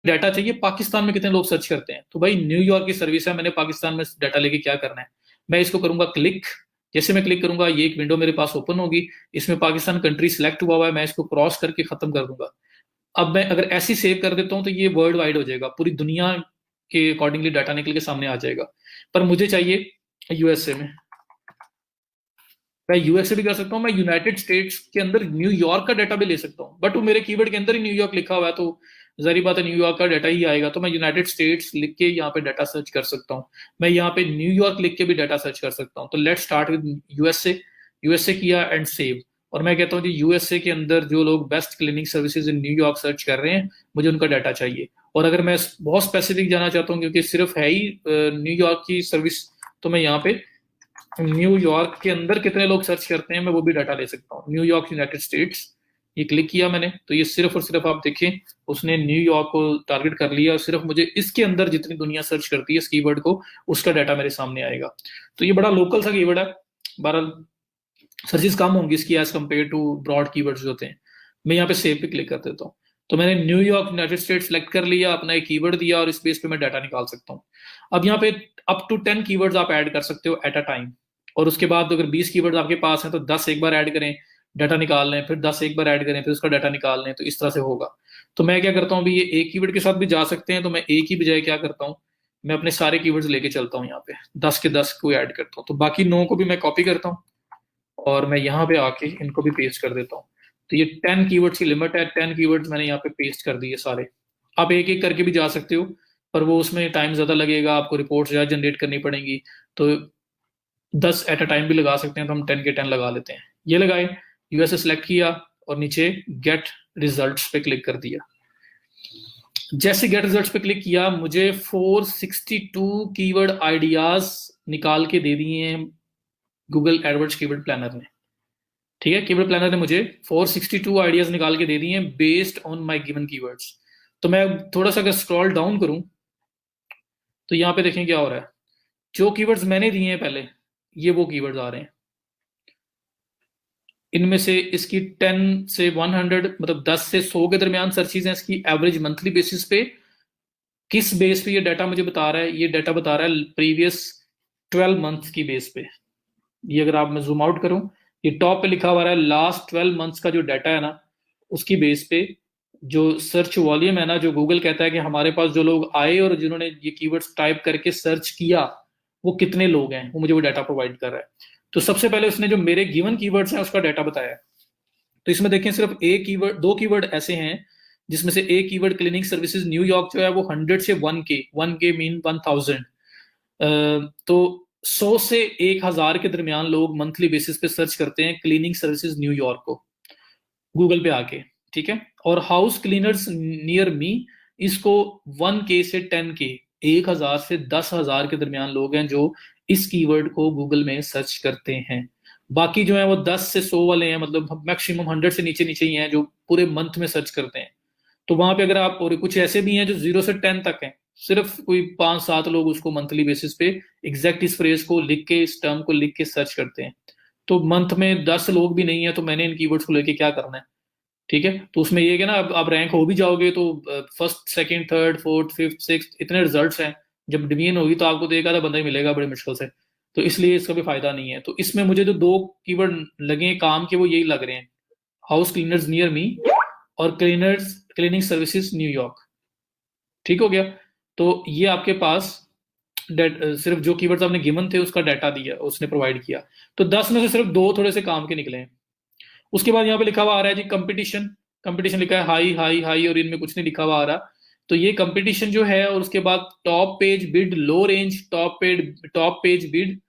S1: डाटा चाहिए पाकिस्तान में कितने लोग सर्च करते हैं। तो भाई न्यूयॉर्क की सर्विस है, मैंने पाकिस्तान में डाटा लेके क्या करना है। मैं इसको करूंगा क्लिक। जैसे मैं क्लिक करूंगा ये एक विंडो मेरे पास ओपन होगी, इसमें पाकिस्तान कंट्री सिलेक्ट हुआ हुआ है, मैं इसको क्रॉस करके खत्म कर दूंगा। अब मैं अगर ऐसी सेव कर देता हूं तो ये वर्ल्ड वाइड हो जाएगा, पूरी दुनिया के अकॉर्डिंगली डाटा निकल के सामने आ जाएगा। पर मुझे चाहिए यूएसए में। मैं यूएसए भी कर सकता हूँ, मैं यूनाइटेड स्टेट्स के अंदर न्यूयॉर्क का डाटा भी ले सकता हूँ, बट वो मेरे कीवर्ड के अंदर ही न्यूयॉर्क लिखा हुआ है, तो जारी बात है न्यूयॉर्क का डाटा ही आएगा। तो मैं यूनाइटेड स्टेट्स लिख के यहाँ पे डाटा सर्च कर सकता हूँ। मैं यहाँ पे न्यूयॉर्क लिख के भी डाटा सर्च कर सकता हूँ। तो let's start with USA. USA किया एंड सेव। और मैं कहता हूँ जी यूएसए के अंदर जो लोग best clinic services in New York search कर रहे हैं, मुझे उनका डाटा चाहिए। और अगर मैं बहुत स्पेसिफिक जाना चाहता हूँ क्योंकि सिर्फ है ही न्यूयॉर्क की सर्विस, तो मैं यहाँ पे न्यूयॉर्क के अंदर कितने लोग सर्च करते हैं मैं वो भी डाटा ले सकता हूँ। न्यूयॉर्क यूनाइटेड स्टेट्स, ये क्लिक किया मैंने, तो ये सिर्फ और सिर्फ आप देखें उसने न्यूयॉर्क को टारगेट कर लिया, और सिर्फ मुझे इसके अंदर जितनी दुनिया सर्च करती है इस कीवर्ड को, उसका डाटा मेरे सामने आएगा। तो ये बड़ा लोकल सा कीवर्ड है। बहरहाल सर्चेस कम होंगी इसकी as compared to broad keywords जो होते हैं। मैं यहाँ पे सेव पे क्लिक कर देता हूँ। तो मैंने न्यूयॉर्क यूनाइटेड स्टेट सेलेक्ट कर लिया, अपना एक कीवर्ड दिया, और इस बेस पे मैं डाटा निकाल सकता हूँ। अब यहाँ पे अप टू 10 कीवर्ड्स आप ऐड कर सकते हो एट अ टाइम। और उसके बाद अगर 20 कीवर्ड्स आपके पास हैं तो 10 एक बार ऐड करें, डाटा निकाल लें, फिर 10 एक बार ऐड करें, फिर उसका डाटा निकाल लें, तो इस तरह से होगा। तो मैं क्या करता हूँ, अभी ये एक कीवर्ड के साथ भी जा सकते हैं, तो मैं एक ही बजाय क्या करता हूँ, मैं अपने सारे कीवर्ड्स लेके चलता हूँ, यहाँ पे 10 के 10 को ऐड करता हूँ। तो बाकी 9 को भी मैं कॉपी करता हूँ और मैं यहाँ पे आके इनको भी पेस्ट कर देता हूँ। तो ये 10 कीवर्ड्स की लिमिट है, 10 कीवर्ड्स मैंने यहाँ पे पेस्ट कर दिए सारे। आप एक एक करके भी जा सकते हो, पर वो उसमें टाइम ज्यादा लगेगा, आपको रिपोर्ट ज्यादा जनरेट करनी पड़ेगी। तो 10 एट अ टाइम भी लगा सकते हैं, तो हम 10 के 10 लगा लेते हैं। ये लगाए, यूएसए सेलेक्ट किया और नीचे गेट रिजल्ट्स पे क्लिक कर दिया। जैसे गेट रिजल्ट्स पे क्लिक किया, मुझे 462 कीवर्ड आइडियाज निकाल के दे दिए हैं गूगल एडवर्ड्स कीवर्ड प्लानर ने। ठीक है, कीवर्ड प्लानर ने मुझे 462 आइडियाज निकाल के दे दिए हैं based on my given keywords. तो मैं थोड़ा सा अगर स्क्रॉल डाउन करूं तो यहाँ पे देखें क्या हो रहा है। जो कीवर्ड्स मैंने दिए हैं पहले, ये वो कीवर्ड्स आ रहे हैं। इनमें से इसकी 10 से 100 मतलब 10 से 100 के दरमियान सर्चेज हैं इसकी एवरेज मंथली बेसिस पे। किस बेस पे ये डाटा मुझे बता रहा है, ये डाटा बता रहा है प्रीवियस 12 मंथ्स की बेस पे। ये अगर आप मैं जूम आउट करूं, ये टॉप पे लिखा हुआ है लास्ट 12 मंथ्स का जो डाटा है ना, उसकी बेस पे जो सर्च वॉल्यूम है ना, जो गूगल कहता है कि हमारे पास जो लोग आए और जिन्होंने ये कीवर्ड्स टाइप करके सर्च किया वो कितने लोग हैं, वो मुझे वो डाटा प्रोवाइड कर रहा है। तो सबसे पहले उसने जो मेरे गिवन कीवर्ड्स हैं उसका डाटा बताया है। तो इसमें देखें सिर्फ एक कीवर्ड, दो कीवर्ड ऐसे हैं जिसमें से एक कीवर्ड क्लिनिक सर्विसेज न्यूयॉर्क जो है वो 100 से 1K मीन 1000। तो 100 से 1000 के दरमियान लोग मंथली बेसिस पे सर्च करते हैं क्लीनिंग सर्विसेज न्यूयॉर्क को गूगल पे आके। ठीक है, और हाउस क्लीनर्स नियर मी, इसको 1K से 10K, 1000 से 10,000 के दरमियान लोग हैं जो इस कीवर्ड को गूगल में सर्च करते हैं। बाकी जो है वो 10 से 100 वाले हैं, मतलब मैक्सिमम 100 से नीचे नीचे ही हैं जो पूरे मंथ में सर्च करते हैं। तो वहां पे अगर आप, और कुछ ऐसे भी हैं जो 0 से 10 तक हैं, सिर्फ कोई 5-7 लोग उसको मंथली बेसिस पे एग्जैक्ट इस फ्रेज को लिख के, इस टर्म को लिख के सर्च करते हैं। तो मंथ में 10 लोग भी नहीं है, तो मैंने इन कीवर्ड्स को लेके क्या करना है। ठीक है, तो उसमें ये है ना, अब आप रैंक हो भी जाओगे तो first second third fourth fifth six इतने रिजल्ट्स हैं, जब डिवीजन होगी तो आपको तो एक आधा बंदा ही मिलेगा बड़े मुश्किल से। तो इसलिए इसका भी फायदा नहीं है। तो इसमें मुझे जो दो कीवर्ड लगे काम के वो यही लग रहे हैं, हाउस क्लीनर्स नियर मी और क्लीनर्स क्लीनिंग सर्विसेज न्यूयॉर्क। ठीक हो गया। तो ये आपके पास सिर्फ जो कीवर्ड्स आपने गिवन थे उसका डाटा दिया, उसने प्रोवाइड किया। तो 10 में से सिर्फ दो थोड़े से काम के निकले हैं। उसके बाद यहाँ पे लिखा हुआ आ रहा है जी कंपटीशन। कंपटीशन लिखा है हाई हाई हाई, और इनमें कुछ नहीं लिखा हुआ आ रहा। तो ये कंपटीशन जो है, और उसके बाद टॉप पेज बिड लो range, top page bid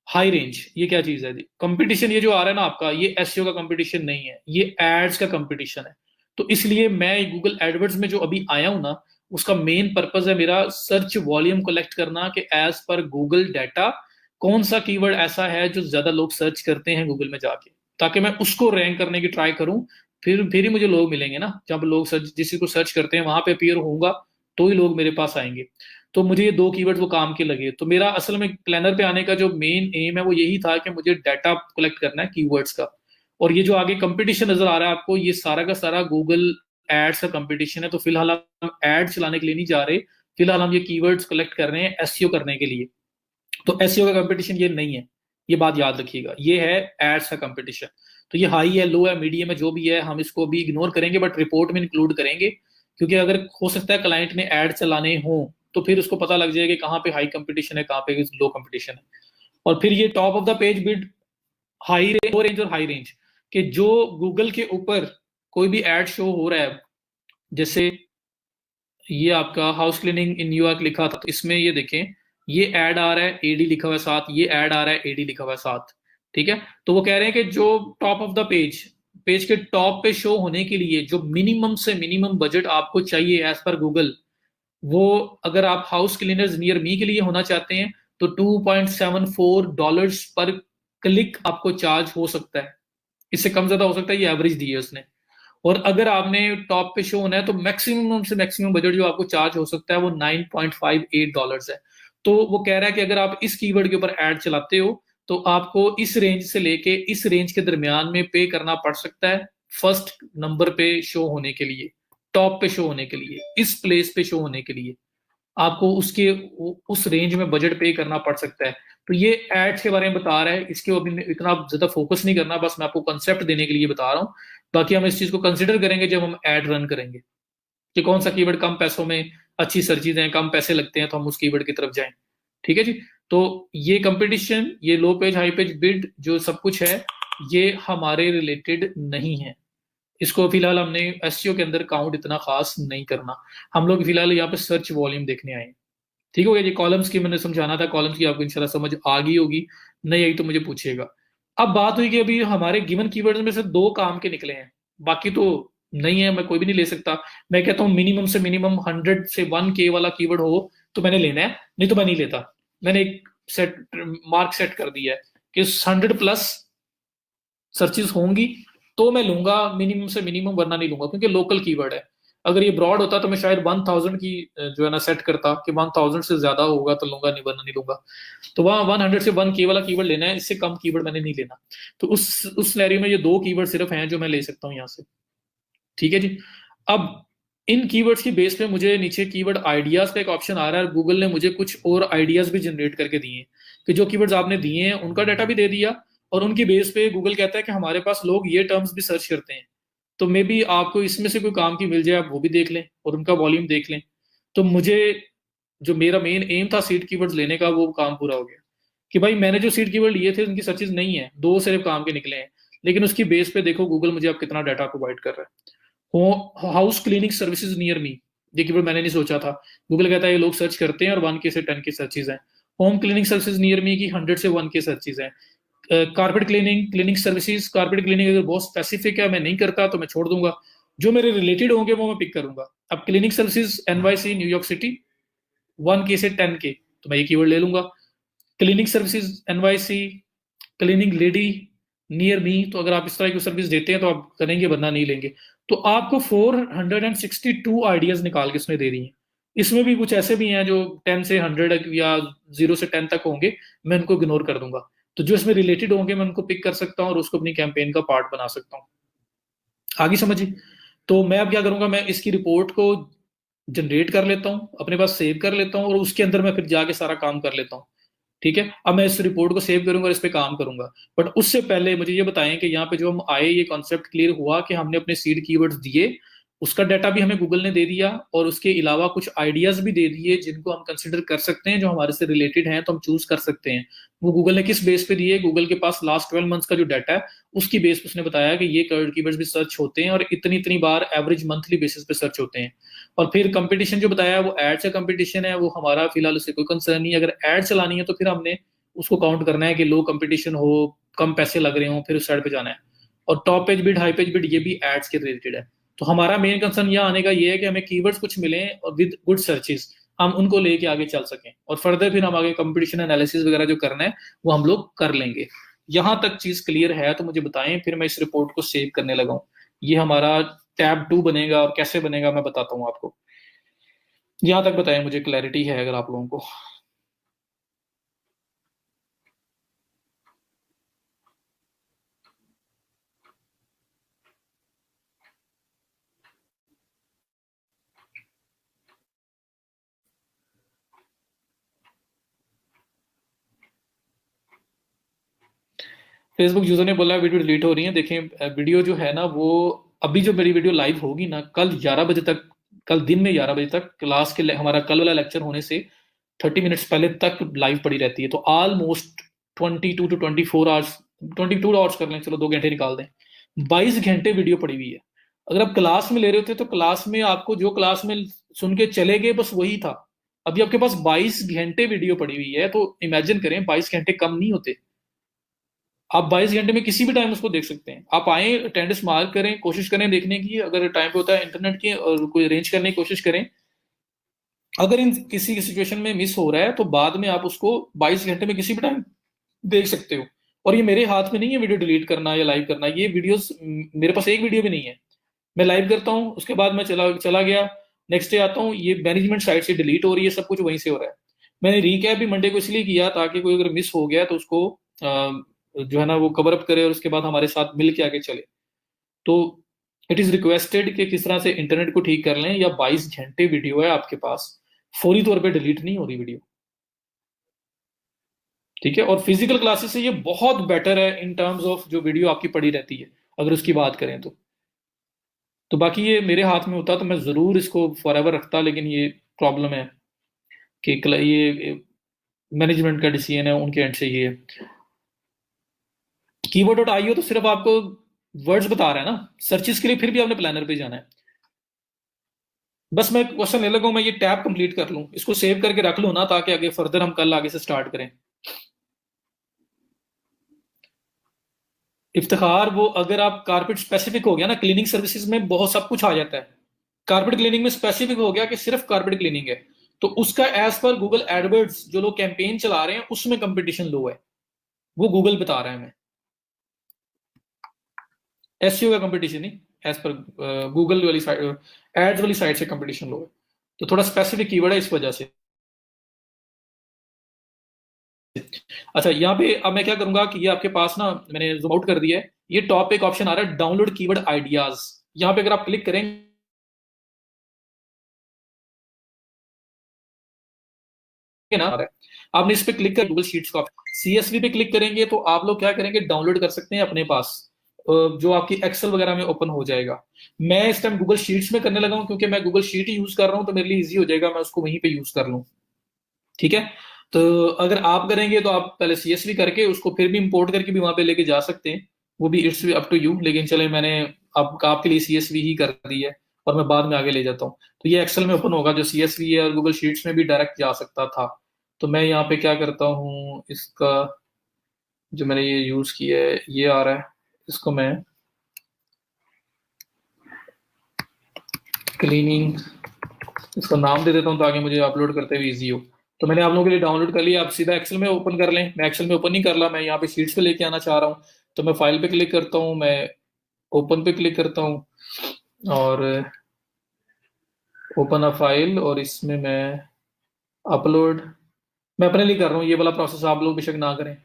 S1: high range, ये क्या चीज है जी। कंपटीशन ये जो आ रहा है ना आपका, ये एसईओ का कंपटीशन नहीं है, ये एड्स का कंपटीशन है। तो इसलिए मैं गूगल एडवर्ड्स में जो अभी आया हूं ना, उसका मेन पर्पज है मेरा सर्च वॉल्यूम कलेक्ट करना, कि एज पर गूगल डाटा कौन सा कीवर्ड ऐसा है जो ज्यादा लोग सर्च करते हैं गूगल में जाके, ताकि मैं उसको रैंक करने की ट्राई करूं। फिर ही मुझे लोग मिलेंगे ना, जब लोग सर्च जिस चीज को सर्च करते हैं वहां पे अपीयर होऊंगा तो ही लोग मेरे पास आएंगे। तो मुझे ये दो कीवर्ड्स वो काम के लगे। तो मेरा असल में प्लानर पे आने का जो मेन एम है वो यही था कि मुझे डाटा कलेक्ट करना है कीवर्ड्स का। और ये जो आगे कंपटीशन नजर आ रहा है आपको, ये सारा का सारा गूगल एड्स का कंपटीशन है। तो फिलहाल हम एड चलाने के लिए नहीं जा रहे, फिलहाल हम ये कीवर्ड्स कलेक्ट कर रहे हैं एसईओ करने के लिए। तो एसईओ का कंपटीशन ये नहीं है, ये बात याद रखिएगा, ये है एड्स का कंपटीशन। तो ये हाई है, लो है, मीडियम है, जो भी है हम इसको भी इग्नोर करेंगे, बट रिपोर्ट में इंक्लूड करेंगे। क्योंकि अगर हो सकता है क्लाइंट ने ऐड चलाने हो तो फिर उसको पता लग जाएगा कि कहाँ पे हाई कंपटीशन है, कहाँ पे लो कंपटीशन है। और फिर ये top of the page bid, high range, low range और हाई रेंज, कि जो गूगल के ऊपर कोई भी एड शो हो रहा है, जैसे ये आपका हाउस क्लीनिंग इन न्यूयॉर्क लिखा था, तो इसमें ये देखें, ये ऐड आ रहा है एडी लिखा हुआ है साथ, ये ऐड आ रहा है एडी लिखा हुआ है साथ। ठीक है, तो वो कह रहे हैं कि जो top of the page, page के टॉप पे शो होने के लिए जो मिनिमम से मिनिमम बजट आपको चाहिए एज पर गूगल, वो अगर आप हाउस क्लीनर्स नियर मी के लिए होना चाहते हैं तो $2.74 पर क्लिक आपको चार्ज हो सकता है। इससे कम ज्यादा हो सकता है, ये एवरेज दी है उसने। और अगर आपने टॉप पे शो होना है तो मैक्सिमम से मैक्सिमम बजट जो आपको चार्ज हो सकता है वो $9.58 है। तो वो कह रहा है कि अगर आप इस कीवर्ड के ऊपर एड चलाते हो तो आपको इस रेंज से लेके इस रेंज के दरमियान में पे करना पड़ सकता है फर्स्ट नंबर पे शो होने के लिए, टॉप पे शो होने के लिए, इस प्लेस पे शो होने के लिए आपको उसके उस रेंज में बजट पे करना पड़ सकता है। तो ये एड्स के बारे में बता रहा है, इसके अभी इतना ज्यादा फोकस नहीं करना, बस मैं आपको कंसेप्ट देने के लिए बता रहा हूँ। बाकी हम इस चीज को कंसिडर करेंगे जब हम एड रन करेंगे, कि कौन सा कीवर्ड कम पैसों में अच्छी सर्चेज हैं, कम पैसे लगते हैं, तो हम उस कीवर्ड की तरफ जाएं। ठीक है जी। तो ये कंपटीशन, ये लो पेज हाई पेज बिड जो सब कुछ है, ये हमारे रिलेटेड नहीं है। इसको फिलहाल हमने एसईओ के अंदर काउंट इतना खास नहीं करना। हम लोग फिलहाल यहाँ पे सर्च वॉल्यूम देखने आए हैं। ठीक हो गया जी। कॉलम्स की मैंने समझाना था, कॉलम्स की आपको इंशाल्लाह समझ आ गई होगी, नहीं आई तो मुझे पूछिएगा। अब बात हुई कि अभी हमारे गिवन कीवर्ड्स में से दो काम के निकले हैं, बाकी तो नहीं है, मैं कोई भी नहीं ले सकता। मैं कहता हूँ मिनिमम से मिनिमम 100 से 1K वाला कीवर्ड हो तो मैंने लेना है, नहीं तो मैं नहीं लेता। मैंने एक सेट मार्क सेट कर दिया है कि 100+ सर्चेस होंगी तो मैं लूंगा मिनिमम से मिनिमम, वरना नहीं लूंगा, क्योंकि लोकल कीवर्ड है। अगर ये ब्रॉड होता तो मैं शायद 1000 की जो है ना सेट करता कि 1000 से ज्यादा होगा तो लूंगा, नहीं वरना नहीं लूंगा। तो वहां 100 से 1K वाला कीवर्ड लेना है, इससे कम कीवर्ड मैंने नहीं लेना। तो उस सिनेरियो में ये दो कीवर्ड सिर्फ हैं जो मैं ले सकता हूँ यहाँ से। ठीक है जी। अब इन कीवर्ड्स की बेस पे मुझे नीचे कीवर्ड आइडियाज का एक ऑप्शन आ रहा है, गूगल ने मुझे कुछ और आइडियाज भी जनरेट करके दिए हैं, कि जो कीवर्ड्स आपने दिए हैं उनका डाटा भी दे दिया, और उनकी बेस पे गूगल कहता है कि हमारे पास लोग ये टर्म्स भी सर्च करते हैं, तो मे बी आपको इसमें से कोई काम की मिल जाए, आप वो भी देख लें और उनका वॉल्यूम देख लें। तो मुझे जो मेरा मेन एम था सीड कीवर्ड्स लेने का, वो काम पूरा हो गया। कि भाई मैंने जो सीड कीवर्ड लिए थे उनकी सर्चेज नहीं है, दो सिर्फ काम के निकले हैं, लेकिन उसकी बेस पे देखो गूगल मुझे अब कितना डाटा प्रोवाइड कर रहा है। House cleaning services near me, ये कीवर्ड मैंने नहीं सोचा था, गूगल कहता है ये लोग सर्च करते हैं और 1K से 10K सर्चेज हैं। Home cleaning services near me की 100 से 1K सर्चेज हैं। Carpet cleaning, cleaning services, carpet cleaning अगर बहुत स्पेसिफिक है, मैं नहीं करता तो मैं छोड़ दूंगा, जो मेरे रिलेटेड होंगे वो मैं पिक करूंगा। अब cleaning services NYC New York city 1K से 10K, तो मैं ये कीवर्ड ले लूंगा। Cleaning services NYC, cleaning lady near me, तो अगर आप इस तरह की सर्विस देते हैं तो आप करेंगे, वरना नहीं लेंगे। तो आपको 462 आइडियाज निकाल के उसने दे दी हैं। इसमें भी कुछ ऐसे भी हैं जो 10 से 100 या 0 से 10 तक होंगे, मैं उनको इग्नोर कर दूंगा। तो जो इसमें रिलेटेड होंगे मैं उनको पिक कर सकता हूँ और उसको अपनी कैंपेन का पार्ट बना सकता हूँ। आगे समझिए। तो मैं अब क्या करूंगा, मैं इसकी रिपोर्ट को जनरेट कर लेता हूँ, अपने पास सेव कर लेता हूँ, और उसके अंदर मैं फिर जाके सारा काम कर लेता हूँ। ठीक है, अब मैं इस रिपोर्ट को सेव करूंगा और इस पे काम करूंगा। बट उससे पहले मुझे ये बताएं कि यहाँ पे जो हम आए, ये कॉन्सेप्ट क्लियर हुआ कि हमने अपने सीड कीवर्ड्स दिए, उसका डाटा भी हमें गूगल ने दे दिया, और उसके अलावा कुछ आइडियाज भी दे दिए जिनको हम कंसिडर कर सकते हैं, जो हमारे से रिलेटेड हैं तो हम चूज कर सकते हैं। वो गूगल ने किस बेस पे दिए, गूगल के पास लास्ट 12 मंथ्स का जो डाटा है उसकी बेस पे उसने बताया कि ये कीवर्ड्स भी सर्च होते हैं और इतनी इतनी बार एवरेज मंथली बेसिस पे सर्च होते हैं। और फिर कंपटीशन जो बताया वो एड से कंपटीशन है, वो हमारा फिलहाल उससे कोई कंसर्न नहीं है। अगर एड चलानी है तो फिर हमने उसको काउंट करना है कि लो कंपटीशन हो, कम पैसे लग रहे हो, फिर उस साइड पे जाना है। और top page bid, high page bid, ये भी एड्स के रिलेटेड है। तो हमारा मेन कंसर्न यहाँ आने का ये है कि हमें कीवर्ड्स कुछ मिलें और विद गुड सर्चेस, हम उनको लेके आगे चल सकें, और फर्दर फिर हम आगे कंपटीशन एनालिसिस वगैरह जो करना है वो हम लोग कर लेंगे। यहां तक चीज क्लियर है तो मुझे बताएं, फिर मैं इस रिपोर्ट को सेव करने लगा हूं। ये हमारा टैब 2 बनेगा, और कैसे बनेगा मैं बताता हूँ आपको। यहां तक बताएं, मुझे क्लैरिटी है अगर आप लोगों को। फेसबुक यूजर ने बोला वीडियो डिलीट हो रही है। देखें वीडियो जो है ना वो, अभी जो मेरी वीडियो लाइव होगी ना कल 11 बजे तक, कल दिन में 11 बजे तक क्लास के हमारा कल वाला लेक्चर होने से 30 मिनट्स पहले तक लाइव पड़ी रहती है। तो ऑलमोस्ट 22 to 24 आवर्स, 22 आवर्स कर लें, चलो 2 घंटे निकाल दें, 22 घंटे वीडियो पड़ी हुई है। अगर आप क्लास में ले रहे होते तो क्लास में आपको जो क्लास में सुन के चले गए बस वही था। अभी आपके पास 22 घंटे वीडियो पड़ी हुई है, तो इमेजिन करें 22 घंटे कम नहीं होते। आप 22 घंटे में किसी भी टाइम उसको देख सकते हैं। आप आए, अटेंडेंस मार्क करें, कोशिश करें देखने की, अगर टाइम पे होता है इंटरनेट की, और कोई अरेंज करने की कोशिश करें। अगर इन किसी की सिचुएशन में मिस हो रहा है तो बाद में आप उसको 22 घंटे में किसी भी टाइम देख सकते हो। और ये मेरे हाथ में नहीं है वीडियो डिलीट करना या लाइव करना। ये वीडियोस मेरे पास एक वीडियो भी नहीं है। मैं लाइव करता हूँ, उसके बाद मैं चला चला गया, नेक्स्ट डे आता हूँ, ये मैनेजमेंट साइड से डिलीट हो रही है, सब कुछ वहीं से हो रहा है। मैंने रिकैप भी मंडे को इसलिए किया ताकि कोई अगर मिस हो गया तो उसको जो है ना वो कवर अप करे, और उसके बाद हमारे साथ मिल के आगे चले। तो इट इज रिक्वेस्टेड कि किस तरह से इंटरनेट को ठीक कर लें, या 22 घंटे वीडियो है आपके पास, फौरी तौर पे डिलीट नहीं हो रही वीडियो। ठीक है, और फिजिकल क्लासेस से ये बहुत बेटर है इन टर्म्स ऑफ जो वीडियो आपकी पड़ी रहती है, अगर उसकी बात करें तो बाकी ये मेरे हाथ में होता तो मैं जरूर इसको फॉर एवर रखता, लेकिन ये प्रॉब्लम है कि ये मैनेजमेंट का डिसीजन है, उनके एंड से ये है। कीवर्ड डॉट आईओ तो सिर्फ आपको वर्ड्स बता रहा है ना, सर्चेस के लिए फिर भी आपने प्लानर पे जाना है। बस मैं क्वेश्चन ले लगा हूं, मैं ये टैब कंप्लीट कर लूं, इसको सेव करके रख लूं ना, ताकि आगे फर्दर हम कल आगे से स्टार्ट करें। इफ्तिखार, वो अगर आप कारपेट स्पेसिफिक हो गया ना, क्लीनिंग सर्विसेज में बहुत सब कुछ आ जाता है। कारपेट क्लीनिंग में स्पेसिफिक हो गया कि सिर्फ कारपेट क्लीनिंग है, तो उसका एज पर गूगल एडवर्ड्स जो लोग कैंपेन चला रहे हैं उसमें कंपटीशन लो है, वो गूगल बता रहा है हमें। एसईओ का कंपटीशन नहीं, एज पर गूगल वाली साइड, एड्स वाली साइड से कंपटीशन लो है। तो थोड़ा स्पेसिफिक कीवर्ड है इस वजह से। अच्छा, यहाँ पे अब मैं क्या करूंगा कि ये आपके पास ना मैंने जूम आउट कर दिया है, ये टॉप पे एक ऑप्शन आ रहा है डाउनलोड कीवर्ड आइडियाज। यहाँ पे अगर आप क्लिक करेंगे ना, आपने इस पे क्लिक कर गूगल शीट्स का सीएसवी पे क्लिक करेंगे तो आप लोग क्या करेंगे, डाउनलोड कर सकते हैं अपने पास, जो आपकी एक्सेल वगैरह में ओपन हो जाएगा। मैं इस टाइम गूगल शीट्स में करने लगा हूं, क्योंकि मैं गूगल शीट यूज कर रहा हूं तो मेरे लिए इजी हो जाएगा, मैं उसको वहीं पे यूज कर लूं। ठीक है, तो अगर आप करेंगे तो आप पहले सीएसवी करके उसको फिर भी इंपोर्ट करके भी वहां पे लेके जा सकते हैं, वो भी इट्स अप टू यू। लेकिन चले, मैंने अब आपके लिए सीएसवी ही कर दी है, और मैं बाद में आगे ले जाता हूँ। तो ये एक्सेल में ओपन होगा, जो सीएसवी है, और गूगल शीट्स में भी डायरेक्ट जा सकता था। तो मैं यहाँ पे क्या करता हूँ, इसका जो मैंने ये यूज किया है ये आ रहा है, इसको मैं क्लीनिंग इसका नाम दे देता हूँ ताकि मुझे अपलोड करते हुए इजी हो। तो मैंने आप लोगों के लिए डाउनलोड कर लिया, आप सीधा एक्सेल में ओपन कर लें। मैं एक्सेल में ओपन नहीं कर रहा, मैं यहाँ पे शीट्स पे लेके आना चाह रहा हूँ। तो मैं फाइल पे क्लिक करता हूँ, मैं ओपन पे क्लिक करता हूँ, और ओपन अ फाइल, और इसमें मैं अपलोड, मैं अपने लिए कर रहा हूँ, ये वाला प्रोसेस आप लोग बेशक ना करें।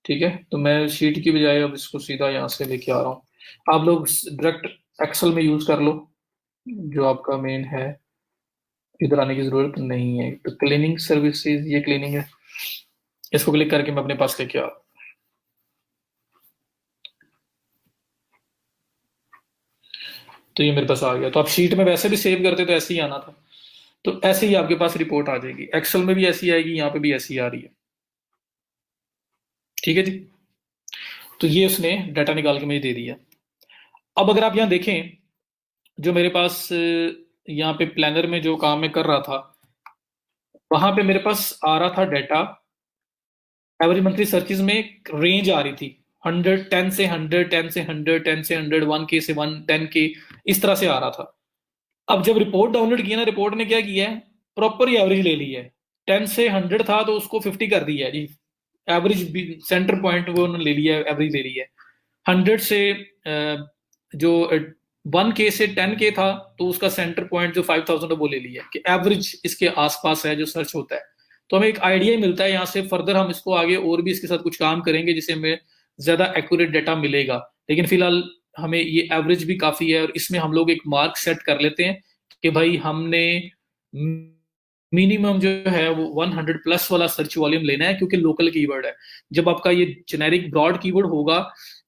S1: ठीक है, तो मैं शीट की बजाय अब इसको सीधा यहाँ से लेके आ रहा हूँ। आप लोग डायरेक्ट एक्सेल में यूज कर लो, जो आपका मेन है, इधर आने की जरूरत नहीं है। तो क्लीनिंग सर्विसेज, ये क्लीनिंग है, इसको क्लिक करके मैं अपने पास लेके आ रहा हूँ। तो ये मेरे पास आ गया। तो आप शीट में वैसे भी सेव करते तो ऐसे ही आना था, तो ऐसे ही आपके पास रिपोर्ट आ जाएगी, एक्सेल में भी ऐसी आएगी, यहाँ पे भी ऐसी आ रही है। ठीक है जी, तो ये उसने डाटा निकाल के मुझे दे दिया। अब अगर आप यहाँ देखें, जो मेरे पास यहाँ पे प्लानर में जो काम मैं कर रहा था, वहां पे मेरे पास आ रहा था डाटा, एवरी मंथली सर्चेज में एक रेंज आ रही थी 100, 10 से 100, 10 से 100, 10 से 100, 1K से 10K, इस तरह से आ रहा था। अब जब रिपोर्ट डाउनलोड किया ना, रिपोर्ट ने क्या किया है, प्रॉपर ही एवरेज ले ली है। 10 से 100 था तो उसको 50 कर दिया है जी, एवरेज सेंटर पॉइंट वो उन्होंने ले लिया है, एवरेज ले ली है। 100 से जो 1K से 10K था तो उसका सेंटर पॉइंट जो 5000 है वो ले लिया है, कि एवरेज इसके आसपास है जो सर्च होता है। तो हमें एक आइडिया मिलता है यहाँ से, फर्दर हम इसको आगे और भी इसके साथ कुछ काम करेंगे जिससे हमें ज्यादा एक्यूरेट डाटा मिलेगा। लेकिन फिलहाल हमें ये एवरेज भी काफी है, और इसमें हम लोग एक मार्क सेट कर लेते हैं कि भाई हमने मिनिमम जो है वो 100 प्लस वाला सर्च वॉल्यूम लेना है, क्योंकि लोकल कीवर्ड है। जब आपका ये जेनेरिक ब्रॉड कीवर्ड होगा,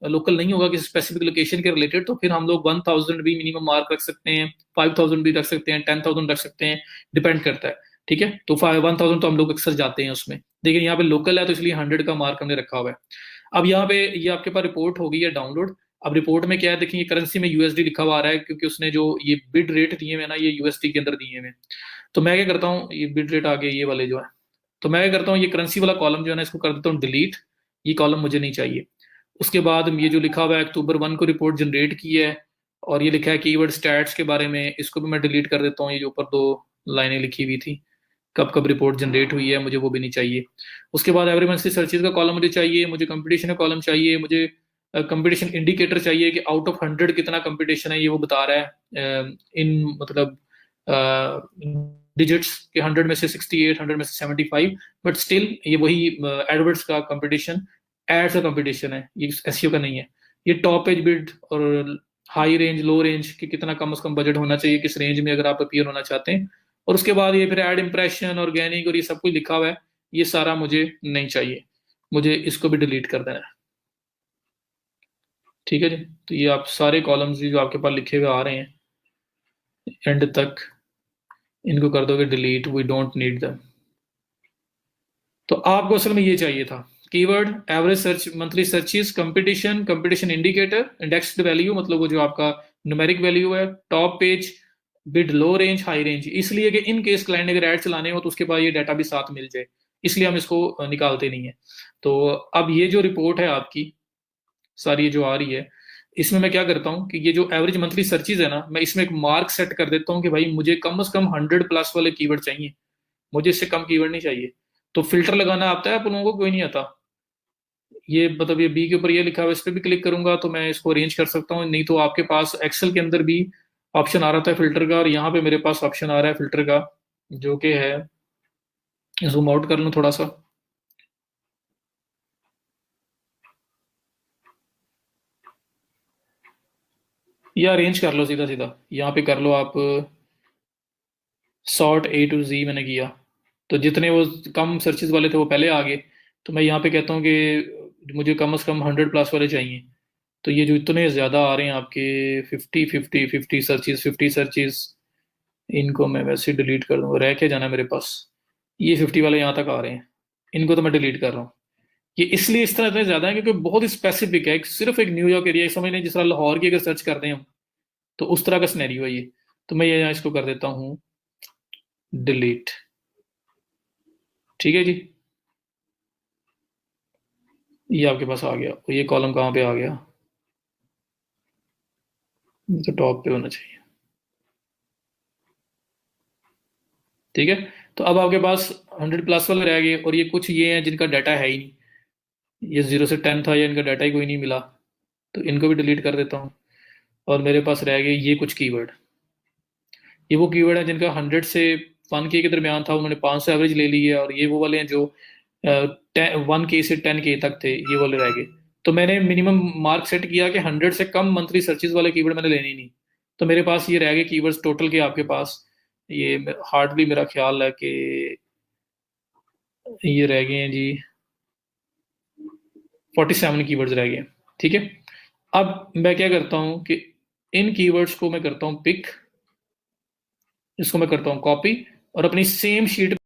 S1: लोकल नहीं होगा किसी स्पेसिफिक लोकेशन के रिलेटेड, तो फिर हम लोग 1000 भी मिनिमम मार्क रख सकते हैं, 5000 भी रख सकते हैं, 10,000 रख सकते हैं, डिपेंड करता है। ठीक है, तो 1000 तो हम लोग अक्सर जाते हैं उसमें, लेकिन यहाँ पे लोकल है तो इसलिए 100 का मार्क हमने रखा हुआ है। अब यहाँ पे ये आपके पास रिपोर्ट हो गई है डाउनलोड। अब रिपोर्ट में क्या है, देखिए करेंसी में यूएसडी लिखा हुआ आ रहा है, क्योंकि उसने जो ये बिड रेट दिए हुए ना, ये यूएसडी के अंदर दिए हुए। तो मैं क्या करता हूँ, ये बिड रेट आगे ये वाले जो है, तो मैं क्या करता हूँ, ये करेंसी वाला कॉलम जो है ना, इसको कर देता हूँ डिलीट, ये कॉलम मुझे नहीं चाहिए। उसके बाद ये जो लिखा हुआ है अक्टूबर 1 को रिपोर्ट जनरेट की है, और ये लिखा है कीवर्ड स्टैट्स के बारे में, इसको भी मैं डिलीट कर देता हूँ। ये जो ऊपर 2 लाइनें लिखी हुई थी, कब कब रिपोर्ट जनरेट हुई है, मुझे वो भी नहीं चाहिए। उसके बाद एवरी मंथ से सर्चेज का कॉलम मुझे चाहिए, मुझे कंपटीशन का कॉलम चाहिए, मुझे कंपटीशन इंडिकेटर चाहिए कि आउट ऑफ 100 कितना कंपटीशन है, ये वो बता रहा है इन मतलब डिजिट्स के, 100 में से 68, 100 में से 75, बट स्टिल ये वही एडवर्ड्स का कंपटीशन, एड्स का कंपटीशन है, ये एसईओ का नहीं है। ये टॉप पेज बिड और हाई रेंज लो रेंज कि कितना कम से कम बजट होना चाहिए, किस रेंज में अगर आप अपीयर होना चाहते हैं। और उसके बाद ये फिर एड इंप्रेशन, ऑर्गेनिक और ये सब कुछ लिखा हुआ है, ये सारा मुझे नहीं चाहिए, मुझे इसको भी डिलीट कर देना है। ठीक है जी, तो ये आप सारे कॉलम्स जो आपके पास लिखे हुए आ रहे हैं एंड तक, इनको कर दोगे डिलीट, वी डोंट नीड दम। तो आपको असल में ये चाहिए था, keyword, average search, monthly searches, competition, competition indicator, indexed value मतलब वो जो आपका न्यूमेरिक वैल्यू है, टॉप पेज, बिड लो रेंज हाई रेंज, इसलिए कि इन केस क्लाइंट अगर ऐड चलाने हो तो उसके बाद ये डाटा भी साथ मिल जाए, इसलिए हम इसको निकालते नहीं है। तो अब ये जो रिपोर्ट है आपकी सारी ये जो आ रही है, इसमें मैं क्या करता हूँ कि ये जो एवरेज मंथली सर्चेज है ना, मैं इसमें एक मार्क सेट कर देता हूँ कि भाई मुझे कम से कम 100 प्लस वाले कीवर्ड चाहिए, मुझे इससे कम कीवर्ड नहीं चाहिए। तो फिल्टर लगाना आता है आप लोगों को, कोई नहीं आता? ये मतलब ये बी के ऊपर ये लिखा हुआ है, इस पर भी क्लिक करूंगा तो मैं इसको अरेंज कर सकता हूँ। नहीं तो आपके पास एक्सेल के अंदर भी ऑप्शन आ रहा था फिल्टर का, और यहाँ पे मेरे पास ऑप्शन आ रहा है फिल्टर का, जो कि है, जूम आउट कर लूँ थोड़ा सा, या अरेंज कर लो सीधा सीधा, यहाँ पे कर लो आप, सॉर्ट A to Z मैंने किया, तो जितने वो कम सर्चेज वाले थे वो पहले आ गए। तो मैं यहाँ पे कहता हूँ कि मुझे कम से कम 100 प्लस वाले चाहिए। तो ये जो इतने ज़्यादा आ रहे हैं आपके 50 सर्चेज, इनको मैं वैसे डिलीट कर दूंगा, रह के जाना मेरे पास। ये 50 वाले यहाँ तक आ रहे हैं, इनको तो मैं डिलीट कर रहा हूँ। ये इसलिए इस तरह इतने ज़्यादा है क्योंकि बहुत ही स्पेसिफिक है, सिर्फ एक न्यूयॉर्क एरिया समझ लें, जिस तरह लाहौर की अगर सर्च करते हैं हम, तो उस तरह का सिनेरियो है ये। तो मैं ये यहाँ इसको कर देता हूँ डिलीट। ठीक है जी, ये आपके पास आ गया, और ये कॉलम कहाँ पे आ गया, तो टॉप पे होना चाहिए। ठीक है, तो अब आपके पास 100 प्लस वाले रह गए, और ये कुछ ये हैं जिनका डाटा है ही नहीं, ये 0 से 10 था, या इनका डाटा ही कोई नहीं मिला, तो इनको भी डिलीट कर देता हूँ। और मेरे पास रह गए ये कुछ कीवर्ड, ये वो कीवर्ड है जिनका 100 से 1K के दरमियान था, उन्होंने 500 एवरेज ले ली है, और ये वो वाले हैं जो 1K से 10K तक थे, ये वाले रह गए। तो मैंने मिनिमम मार्क सेट किया कि 100 से कम मंथली सर्चेज वाले कीवर्ड मैंने लेने ही नहीं। तो मेरे पास ये रह गए कीवर्ड्स टोटल के आपके पास, ये हार्डली मेरा ख्याल है कि ये रह गए हैं जी 47 कीवर्ड्स रह गए हैं। ठीक है, अब मैं क्या करता हूँ कि इन कीवर्ड्स को मैं करता हूँ पिक, इसको मैं करता हूँ कॉपी, और अपनी सेम शीट